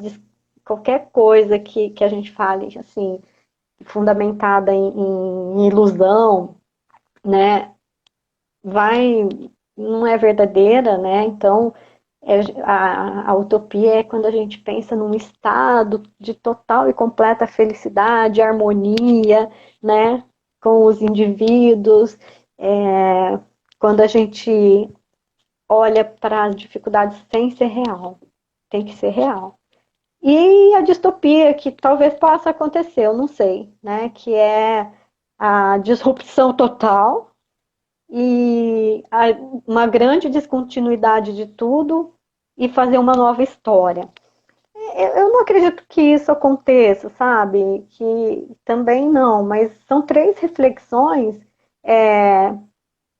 qualquer coisa que a gente fale, assim, fundamentada em ilusão, né, não é verdadeira, né? Então, a utopia é quando a gente pensa num estado de total e completa felicidade, harmonia, né, com os indivíduos, quando a gente olha para as dificuldades sem ser real, tem que ser real. E a distopia, que talvez possa acontecer, eu não sei, né, que é a disrupção total e uma grande descontinuidade de tudo e fazer uma nova história. Eu não acredito que isso aconteça, sabe? Que também não, mas são três reflexões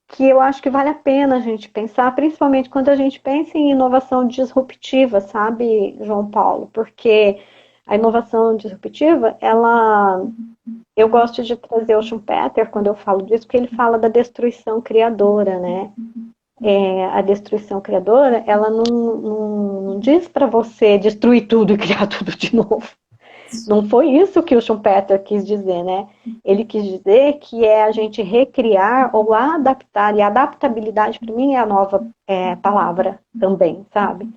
que eu acho que vale a pena a gente pensar, principalmente quando a gente pensa em inovação disruptiva, sabe, João Paulo? Porque a inovação disruptiva, eu gosto de trazer o Schumpeter quando eu falo disso, porque ele fala da destruição criadora, né? A destruição criadora, ela não diz para você destruir tudo e criar tudo de novo. Não foi isso que o Schumpeter quis dizer, né? Ele quis dizer que é a gente recriar ou adaptar, e adaptabilidade para mim é a nova palavra também, sabe?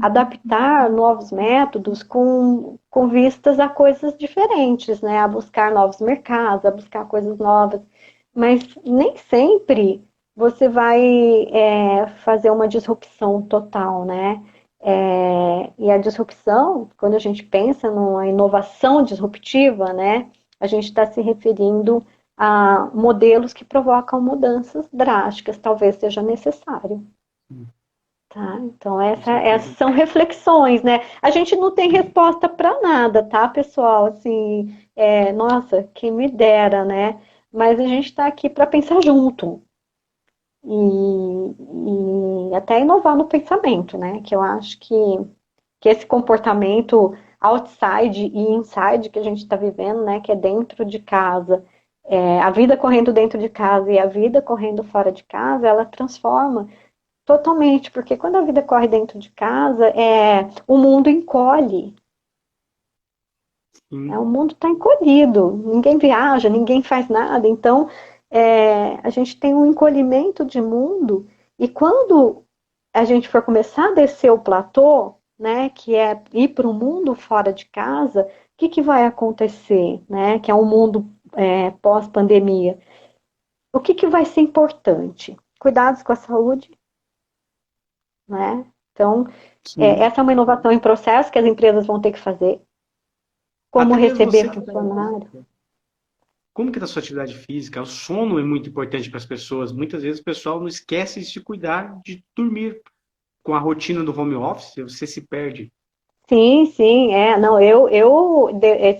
Adaptar novos métodos com vistas a coisas diferentes, né? A buscar novos mercados, a buscar coisas novas. Mas nem sempre você vai fazer uma disrupção total, né? E a disrupção, quando a gente pensa numa inovação disruptiva, né, a gente está se referindo a modelos que provocam mudanças drásticas, talvez seja necessário. Tá? Então, Com certeza. essas são reflexões, né? A gente não tem resposta para nada, tá, pessoal? Assim, nossa, quem me dera, né? Mas a gente está aqui para pensar junto e até inovar no pensamento, né? Que eu acho que esse comportamento outside e inside que a gente está vivendo, né? Que é dentro de casa, a vida correndo dentro de casa e a vida correndo fora de casa, ela transforma totalmente, porque quando a vida corre dentro de casa, o mundo encolhe. O Sim. mundo está encolhido, ninguém viaja, ninguém faz nada. Então, a gente tem um encolhimento de mundo, e quando a gente for começar a descer o platô, né, que é ir para o mundo fora de casa, o que vai acontecer, né, que é um mundo pós-pandemia? O que vai ser importante? Cuidados com a saúde, né? Então, Sim. essa é uma inovação em processo que as empresas vão ter que fazer. Como Até mesmo você receber que está. funcionário. Como que é a sua atividade física? O sono é muito importante para as pessoas. Muitas vezes o pessoal não esquece de se cuidar de dormir. Com a rotina do home office, você se perde. Sim, sim, não,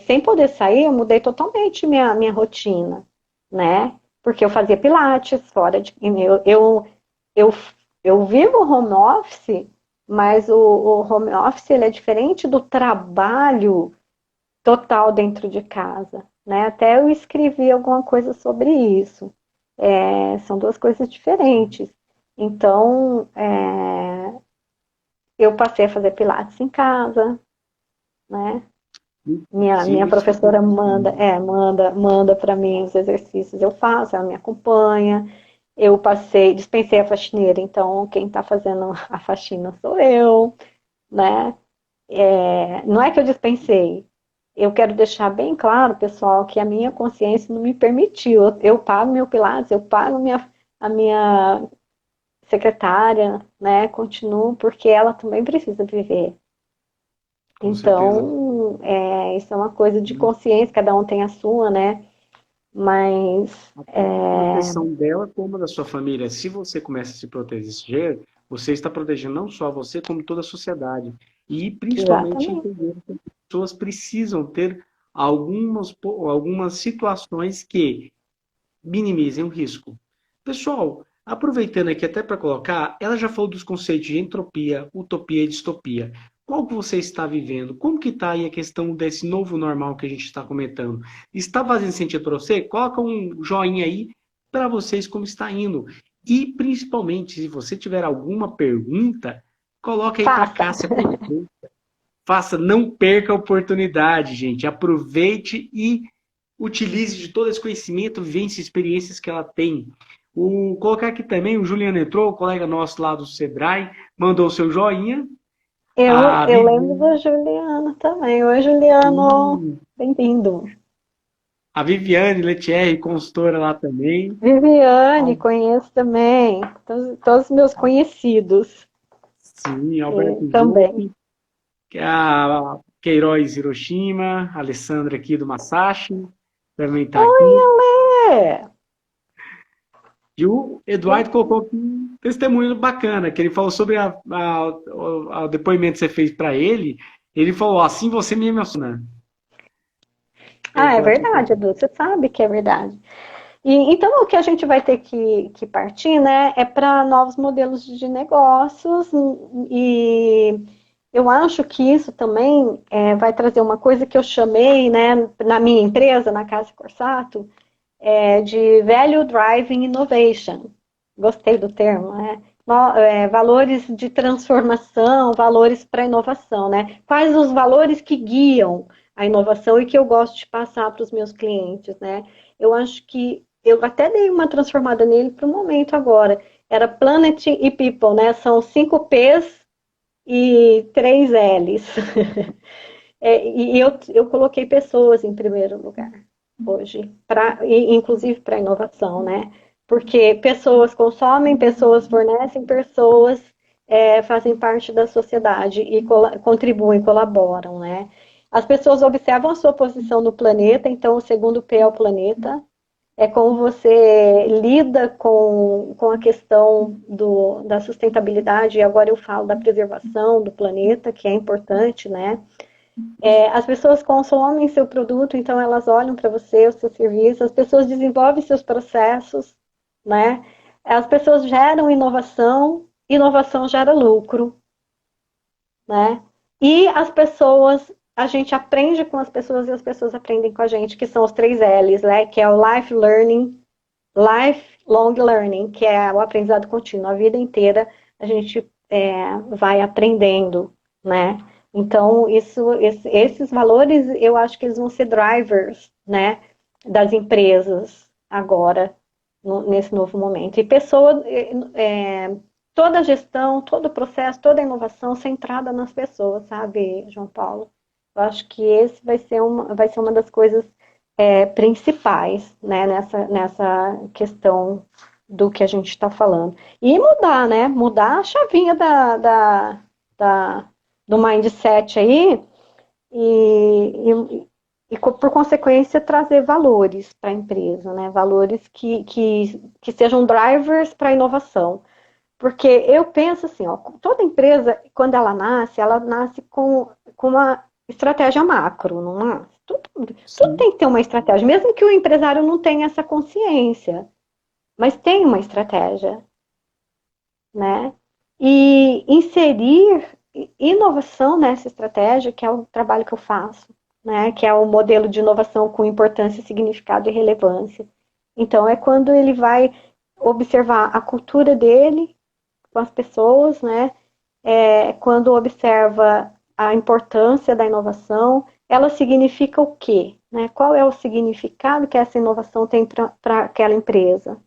sem poder sair, eu mudei totalmente minha rotina, né? Porque eu fazia pilates fora de, eu, eu vivo home office, mas o home office ele é diferente do trabalho total dentro de casa, né? Até eu escrevi alguma coisa sobre isso. São duas coisas diferentes. Então, eu passei a fazer pilates em casa, né? Minha Sim, isso é professora bom. manda para mim os exercícios, eu faço, ela me acompanha. Eu dispensei a faxineira, então quem está fazendo a faxina sou eu, né? Não é que eu dispensei, eu quero deixar bem claro, pessoal, que a minha consciência não me permitiu. Eu pago meu Pilates, eu pago a minha secretária, né? Continuo, porque ela também precisa viver. Com certeza. Então, isso é uma coisa de consciência, cada um tem a sua, né? Mas, A proteção dela como da sua família. Se você começa a se proteger, você está protegendo não só você, como toda a sociedade. E principalmente exatamente. entender que as pessoas precisam ter algumas situações que minimizem o risco. Pessoal, aproveitando aqui até para colocar, ela já falou dos conceitos de entropia, utopia e distopia. Qual que você está vivendo? Como que está aí a questão desse novo normal que a gente está comentando? Está fazendo sentido para você? Coloca um joinha aí para vocês como está indo. E principalmente, se você tiver alguma pergunta, coloca aí para a Faça. Cássia fazer. Faça, não perca a oportunidade, gente. Aproveite e utilize de todo esse conhecimento, vivências, experiências que ela tem. Colocar aqui também, o Juliano entrou, o colega nosso lá do Sebrae, mandou o seu joinha. A Eu lembro Viviane, do Juliano também. Oi, Juliano. Bem-vindo. a Viviane Letieri, consultora lá também. Viviane, conheço também. Todos os meus conhecidos Sim, Alberto também. Joffe, que é a Queiroz Hiroshima, a Alessandra aqui do Masashi, também está aqui. É. E o Eduardo colocou aqui um testemunho bacana, que ele falou sobre o depoimento que você fez para ele. Ele falou, assim você me emociona. É Colocou aqui verdade, também. Edu. Você sabe que é verdade. Então, o que a gente vai ter que partir, né, é para novos modelos de negócios, e eu acho que isso também vai trazer uma coisa que eu chamei, né, na minha empresa, na Casa Corsato, de Value Driving Innovation. Gostei do termo, né? Valores de transformação, valores para inovação, né? Quais os valores que guiam a inovação e que eu gosto de passar para os meus clientes, né? Eu acho que eu até dei uma transformada nele para o momento agora. Era Planet e People, né? São 5 P's e 3 L's. E eu coloquei pessoas em primeiro lugar hoje, inclusive para inovação, né? Porque pessoas consomem, pessoas fornecem, pessoas fazem parte da sociedade e contribuem, colaboram, né? As pessoas observam a sua posição no planeta, então o segundo P é o planeta, é como você lida com a questão da sustentabilidade, e agora eu falo da preservação do planeta, que é importante, né? As pessoas consomem seu produto, então elas olham para você, o seu serviço, as pessoas desenvolvem seus processos, né? As pessoas geram inovação, inovação gera lucro, né? E as pessoas, a gente aprende com as pessoas e as pessoas aprendem com a gente, que são os 3 L's, né? Que é o life learning, lifelong learning, que é o aprendizado contínuo. A vida inteira a gente vai aprendendo, né? Então, esses valores, eu acho que eles vão ser drivers, né, das empresas agora, nesse novo momento. E toda a gestão, todo o processo, toda a inovação centrada nas pessoas, sabe, João Paulo? Eu acho que esse vai ser uma das coisas principais, né, nessa questão do que a gente está falando. E mudar, né? Mudar a chavinha do mindset aí e, por consequência, trazer valores para a empresa, né? Valores que sejam drivers para a inovação. Porque eu penso assim, ó, toda empresa, quando ela nasce com uma estratégia macro, não nasce? Tudo Sim. tem que ter uma estratégia, mesmo que o empresário não tenha essa consciência, mas tem uma estratégia, né? E inserir inovação nessa estratégia, que é o trabalho que eu faço, né? Que é o modelo de inovação com importância, significado e relevância. Então, é quando ele vai observar a cultura dele com as pessoas, né? Quando observa a importância da inovação, ela significa o quê? Né? Qual é o significado que essa inovação tem para aquela empresa?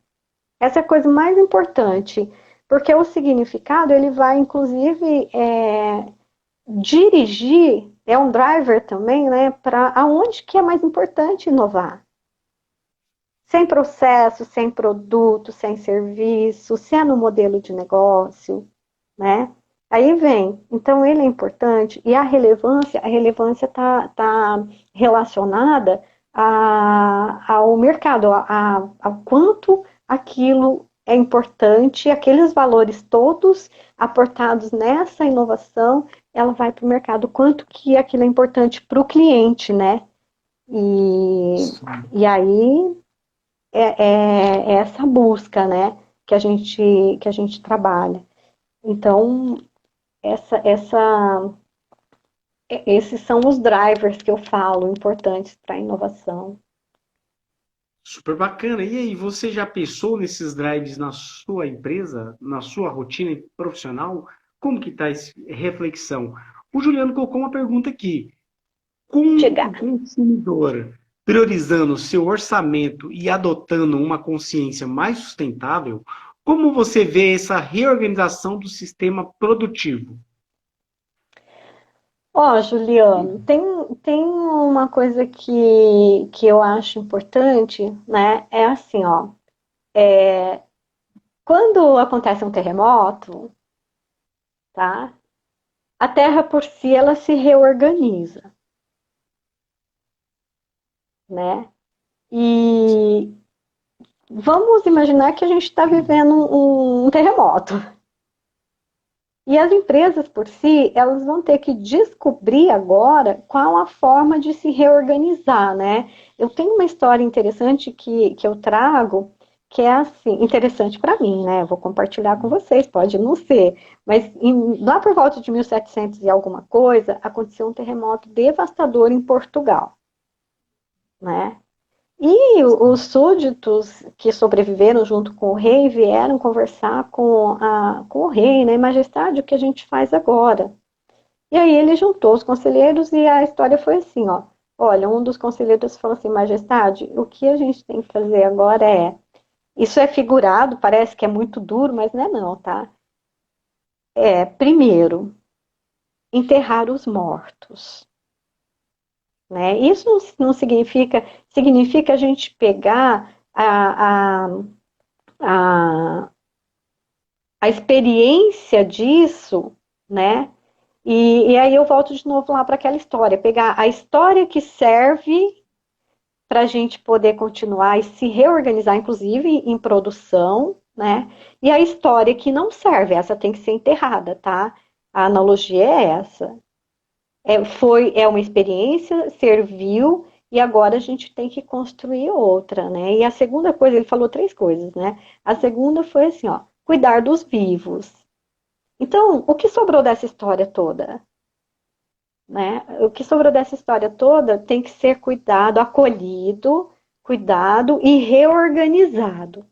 Essa é a coisa mais importante, porque o significado ele vai, inclusive, dirigir, é um driver também, né, para aonde que é mais importante inovar. Sem processo, sem produto, sem serviço, se é no modelo de negócio, né? Aí vem, então ele é importante e a relevância tá relacionada ao mercado, a quanto aquilo é importante, aqueles valores todos aportados nessa inovação, ela vai para o mercado, quanto que aquilo é importante para o cliente, né? E aí é essa busca, né, que a gente trabalha. Então, essa, essa, esses são os drivers que eu falo, importantes para a inovação. Super bacana. E aí, você já pensou nesses drives na sua empresa, na sua rotina profissional? Como que está essa reflexão? O Juliano colocou uma pergunta aqui. Com o Chegar. consumidor priorizando seu orçamento e adotando uma consciência mais sustentável, como você vê essa reorganização do sistema produtivo? Ó, Juliano, tem uma coisa que eu acho importante, né? É assim, ó. Quando acontece um terremoto, tá? A Terra por si ela se reorganiza, né? E vamos imaginar que a gente está vivendo um terremoto. E as empresas por si, elas vão ter que descobrir agora qual a forma de se reorganizar, né? Eu tenho uma história interessante que eu trago, que é assim, interessante para mim, né? Eu vou compartilhar com vocês, pode não ser, mas lá por volta de 1700 e alguma coisa, aconteceu um terremoto devastador em Portugal, né? E os súditos que sobreviveram junto com o rei vieram conversar com o rei, né? Majestade, o que a gente faz agora? E aí ele juntou os conselheiros e a história foi assim, ó. Olha, um dos conselheiros falou assim, Majestade, o que a gente tem que fazer agora isso é figurado, parece que é muito duro, mas não é não, tá? Primeiro, enterrar os mortos. Né? Isso não significa a gente pegar a a experiência disso, né? E aí eu volto de novo lá para aquela história, pegar a história que serve para a gente poder continuar e se reorganizar, inclusive em produção, né? E a história que não serve, essa tem que ser enterrada, tá? A analogia é essa. É uma experiência, serviu, e agora a gente tem que construir outra, né? E a segunda coisa, ele falou três coisas, né? A segunda foi assim, ó, cuidar dos vivos. Então, o que sobrou dessa história toda? Né? O que sobrou dessa história toda tem que ser cuidado, acolhido, cuidado e reorganizado,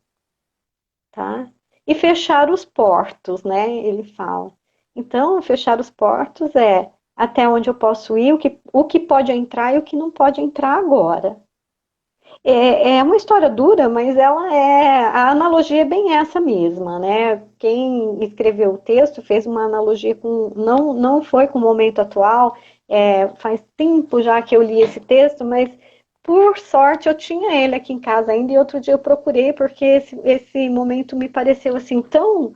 tá? E fechar os portos, né? Ele fala. Então, fechar os portos é até onde eu posso ir, o que pode entrar e o que não pode entrar agora. É uma história dura, mas a analogia é bem essa mesma, né? Quem escreveu o texto fez uma analogia com, não foi com o momento atual, faz tempo já que eu li esse texto, mas por sorte eu tinha ele aqui em casa ainda e outro dia eu procurei porque esse momento me pareceu assim tão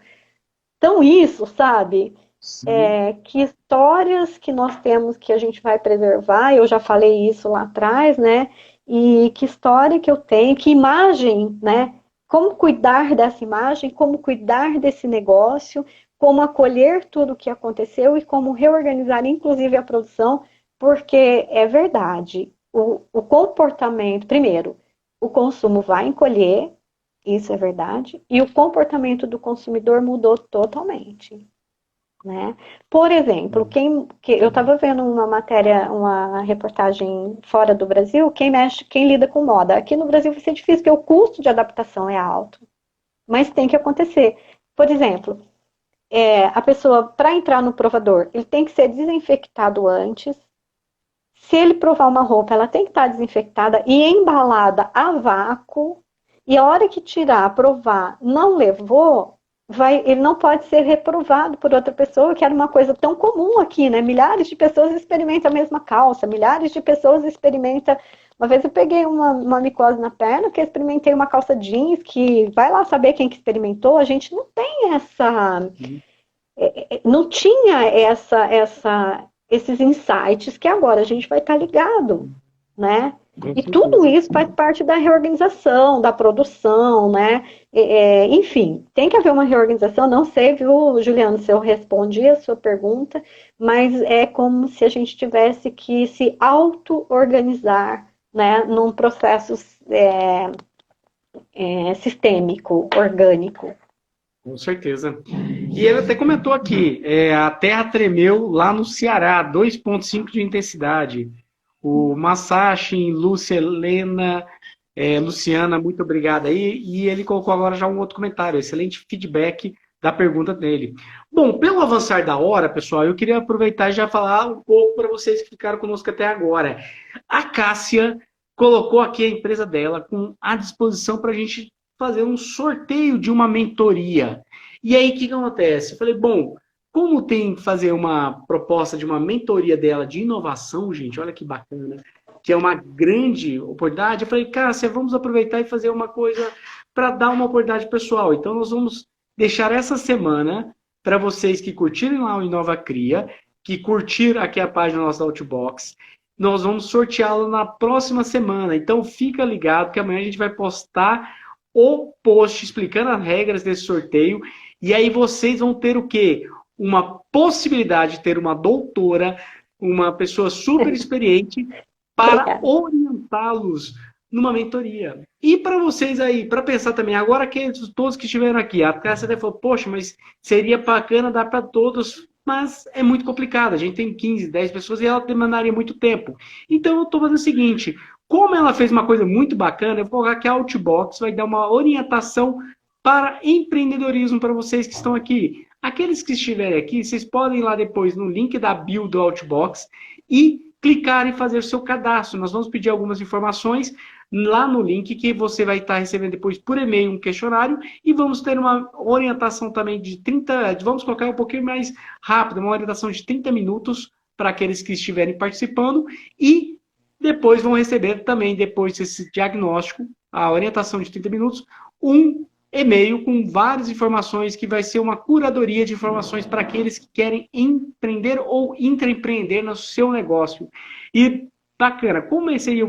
isso, sabe? Sim. Que histórias que nós temos que a gente vai preservar, eu já falei isso lá atrás, né? E que história que eu tenho, que imagem, né? Como cuidar dessa imagem, como cuidar desse negócio, como acolher tudo o que aconteceu e como reorganizar, inclusive, a produção, porque é verdade, o comportamento, primeiro, o consumo vai encolher, isso é verdade, e o comportamento do consumidor mudou totalmente. Né? Por exemplo, eu estava vendo uma matéria, uma reportagem fora do Brasil, quem lida com moda. Aqui no Brasil vai ser difícil, porque o custo de adaptação é alto, mas tem que acontecer. Por exemplo, a pessoa, para entrar no provador, ele tem que ser desinfectado antes. Se ele provar uma roupa, ela tem que estar desinfectada e embalada a vácuo. E a hora que tirar, provar, não levou, ele não pode ser reprovado por outra pessoa, que era uma coisa tão comum aqui, né? Milhares de pessoas experimentam a mesma calça, milhares de pessoas experimentam. Uma vez eu peguei uma micose na perna, que eu experimentei uma calça jeans, que vai lá saber quem que experimentou, a gente não tem não tinha esses insights que agora a gente vai estar ligado, né? Com E tudo certeza. isso faz parte da reorganização, da produção, né? Enfim, tem que haver uma reorganização. Não sei, viu, Juliano, se eu respondi a sua pergunta, mas é como se a gente tivesse que se auto-organizar, né? Num processo sistêmico, orgânico. Com certeza. E ele até comentou aqui, a terra tremeu lá no Ceará, 2,5 de intensidade. O Masashi, Lúcia, Helena, Luciana, muito obrigado aí. E ele colocou agora já um outro comentário, excelente feedback da pergunta dele. Bom, pelo avançar da hora, pessoal, eu queria aproveitar e já falar um pouco para vocês que ficaram conosco até agora. A Cássia colocou aqui a empresa dela à disposição para a gente fazer um sorteio de uma mentoria. E aí, o que acontece? Eu falei, bom, como tem que fazer uma proposta de uma mentoria dela de inovação, gente, olha que bacana, que é uma grande oportunidade, eu falei, Cássia, vamos aproveitar e fazer uma coisa para dar uma oportunidade pessoal. Então, nós vamos deixar essa semana para vocês que curtirem lá o Inova Cria, que curtir aqui a página nossa da Outbox, nós vamos sorteá-lo na próxima semana. Então, fica ligado que amanhã a gente vai postar o post explicando as regras desse sorteio. E aí vocês vão ter o quê? Uma possibilidade de ter uma doutora, uma pessoa super experiente para Obrigada. orientá-los numa mentoria. E para vocês aí, para pensar também, agora que todos que estiveram aqui, a Cássia até falou, poxa, mas seria bacana dar para todos, mas é muito complicado. A gente tem 15, 10 pessoas e ela demandaria muito tempo. Então eu estou fazendo o seguinte, como ela fez uma coisa muito bacana, eu vou colocar que a Outbox vai dar uma orientação para empreendedorismo para vocês que estão aqui. Aqueles que estiverem aqui, vocês podem ir lá depois no link da bio do Outbox e clicar em fazer o seu cadastro. Nós vamos pedir algumas informações lá no link que você vai estar recebendo depois por e-mail um questionário e vamos ter uma orientação também de 30, vamos colocar um pouquinho mais rápido, uma orientação de 30 minutos para aqueles que estiverem participando e depois vão receber também, depois desse diagnóstico, a orientação de 30 minutos, um e-mail com várias informações que vai ser uma curadoria de informações para aqueles que querem empreender ou intraempreender no seu negócio. E bacana, como esse aí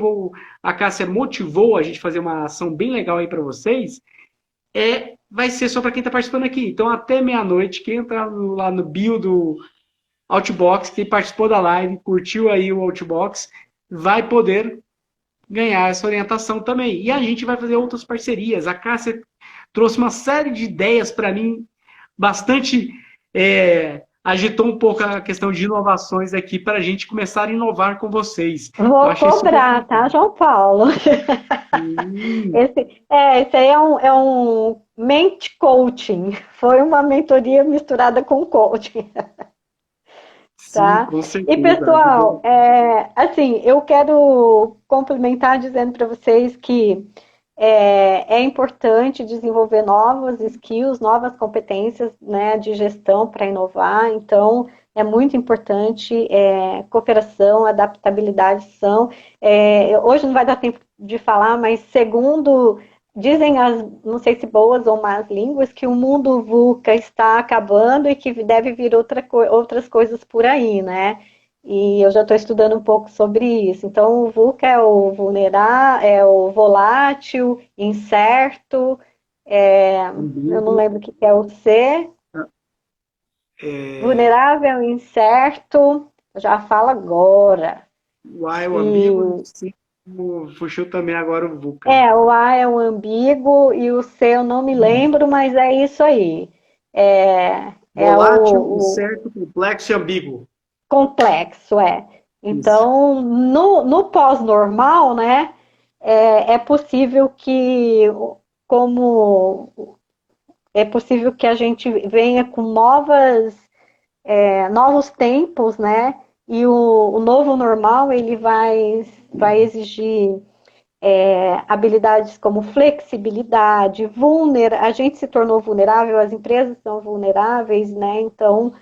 a Cássia motivou a gente fazer uma ação bem legal aí para vocês, vai ser só para quem está participando aqui. Então até meia-noite, quem entrar lá no bio do Outbox, quem participou da live, curtiu aí o Outbox, vai poder ganhar essa orientação também. E a gente vai fazer outras parcerias. A Cássia trouxe uma série de ideias para mim, bastante agitou um pouco a questão de inovações aqui para a gente começar a inovar com vocês. Vou cobrar, tá, João Paulo? Esse aí é um mente coaching. Foi uma mentoria misturada com coaching. Tá? Sim, com certeza. E pessoal, assim, eu quero complementar dizendo para vocês que é importante desenvolver novas skills, novas competências, né, de gestão para inovar. Então, é muito importante cooperação, adaptabilidade são. Hoje não vai dar tempo de falar, mas segundo dizem não sei se boas ou más línguas, que o mundo VUCA está acabando e que deve vir outras coisas por aí, né? E eu já estou estudando um pouco sobre isso. Então, o VUCA é o vulnerável, é o volátil, incerto, eu não lembro o que é o C. Vulnerável, incerto, já fala agora. Uai, o ambíguo, sim. Fugiu também agora o VUCA. O A é o ambíguo e o C eu não me lembro, mas é isso aí. Volátil, incerto, complexo e ambíguo. Complexo, Então, no pós-normal, né, é possível que, é possível que a gente venha com novos tempos, né, e o novo normal, ele vai exigir habilidades como flexibilidade, a gente se tornou vulnerável, as empresas são vulneráveis, né, então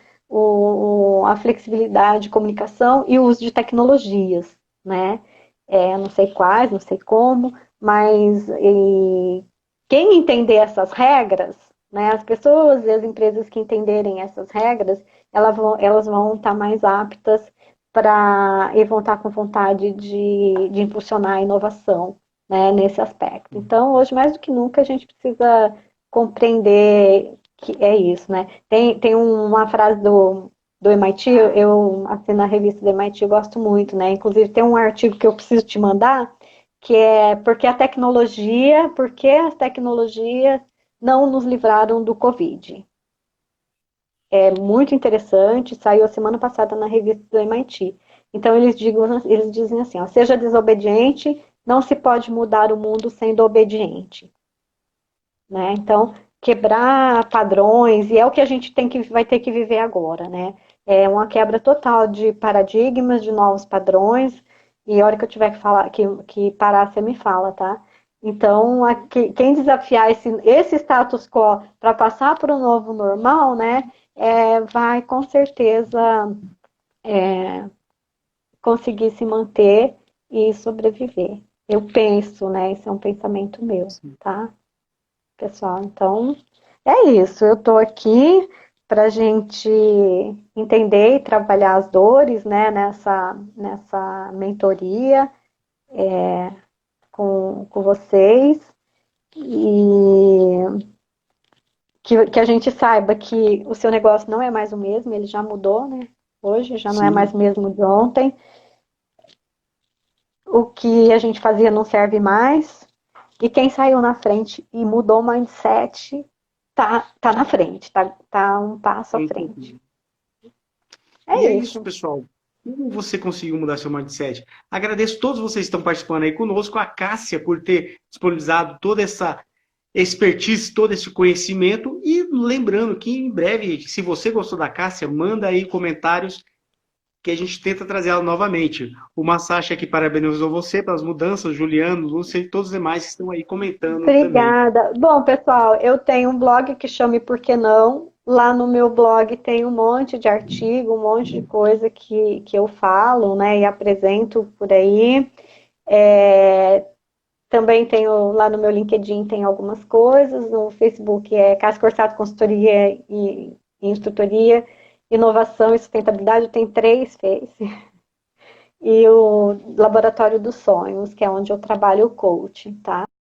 a flexibilidade, comunicação e o uso de tecnologias, né? Não sei quais, não sei como, mas quem entender essas regras, né? As pessoas e as empresas que entenderem essas regras, elas vão estar mais aptas e vão estar com vontade de impulsionar a inovação, né, nesse aspecto. Então, hoje, mais do que nunca, a gente precisa compreender que é isso, né? Tem uma frase do MIT, eu assino a revista do MIT, eu gosto muito, né? Inclusive tem um artigo que eu preciso te mandar, que é porque as tecnologias não nos livraram do Covid. É muito interessante, saiu a semana passada na revista do MIT. Então eles dizem assim, seja desobediente, não se pode mudar o mundo sendo obediente. Né? Então, quebrar padrões, e é o que a gente vai ter que viver agora, né? É uma quebra total de paradigmas, de novos padrões, e a hora que eu tiver que falar, que parar, você me fala, tá? Então, quem desafiar esse status quo para passar para o novo normal, né, vai com certeza conseguir se manter e sobreviver. Eu penso, né, esse é um pensamento meu, tá? Pessoal, então é isso. Eu estou aqui para a gente entender e trabalhar as dores, né, nessa mentoria com vocês e que a gente saiba que o seu negócio não é mais o mesmo, ele já mudou, né? Hoje já não é mais o mesmo de ontem. O que a gente fazia não serve mais. E quem saiu na frente e mudou o mindset tá na frente, tá um passo à frente. É isso, pessoal. Como você conseguiu mudar seu mindset? Agradeço a todos vocês que estão participando aí conosco, a Cássia por ter disponibilizado toda essa expertise, todo esse conhecimento. E lembrando que em breve, se você gostou da Cássia, manda aí comentários que a gente tenta trazer ela novamente. O Masashi aqui parabenizou você pelas mudanças, Juliano, Lúcia e todos os demais que estão aí comentando. Obrigada. Também. Bom, pessoal, eu tenho um blog que chama Por que Não? Lá no meu blog tem um monte de artigo, um monte de coisa que eu falo, né, e apresento por aí. Também tenho lá no meu LinkedIn, tem algumas coisas. No Facebook é Cássia Corsato Consultoria e Instrutoria, Inovação e Sustentabilidade, tem 3 Face. E o Laboratório dos Sonhos, que é onde eu trabalho o coaching, tá?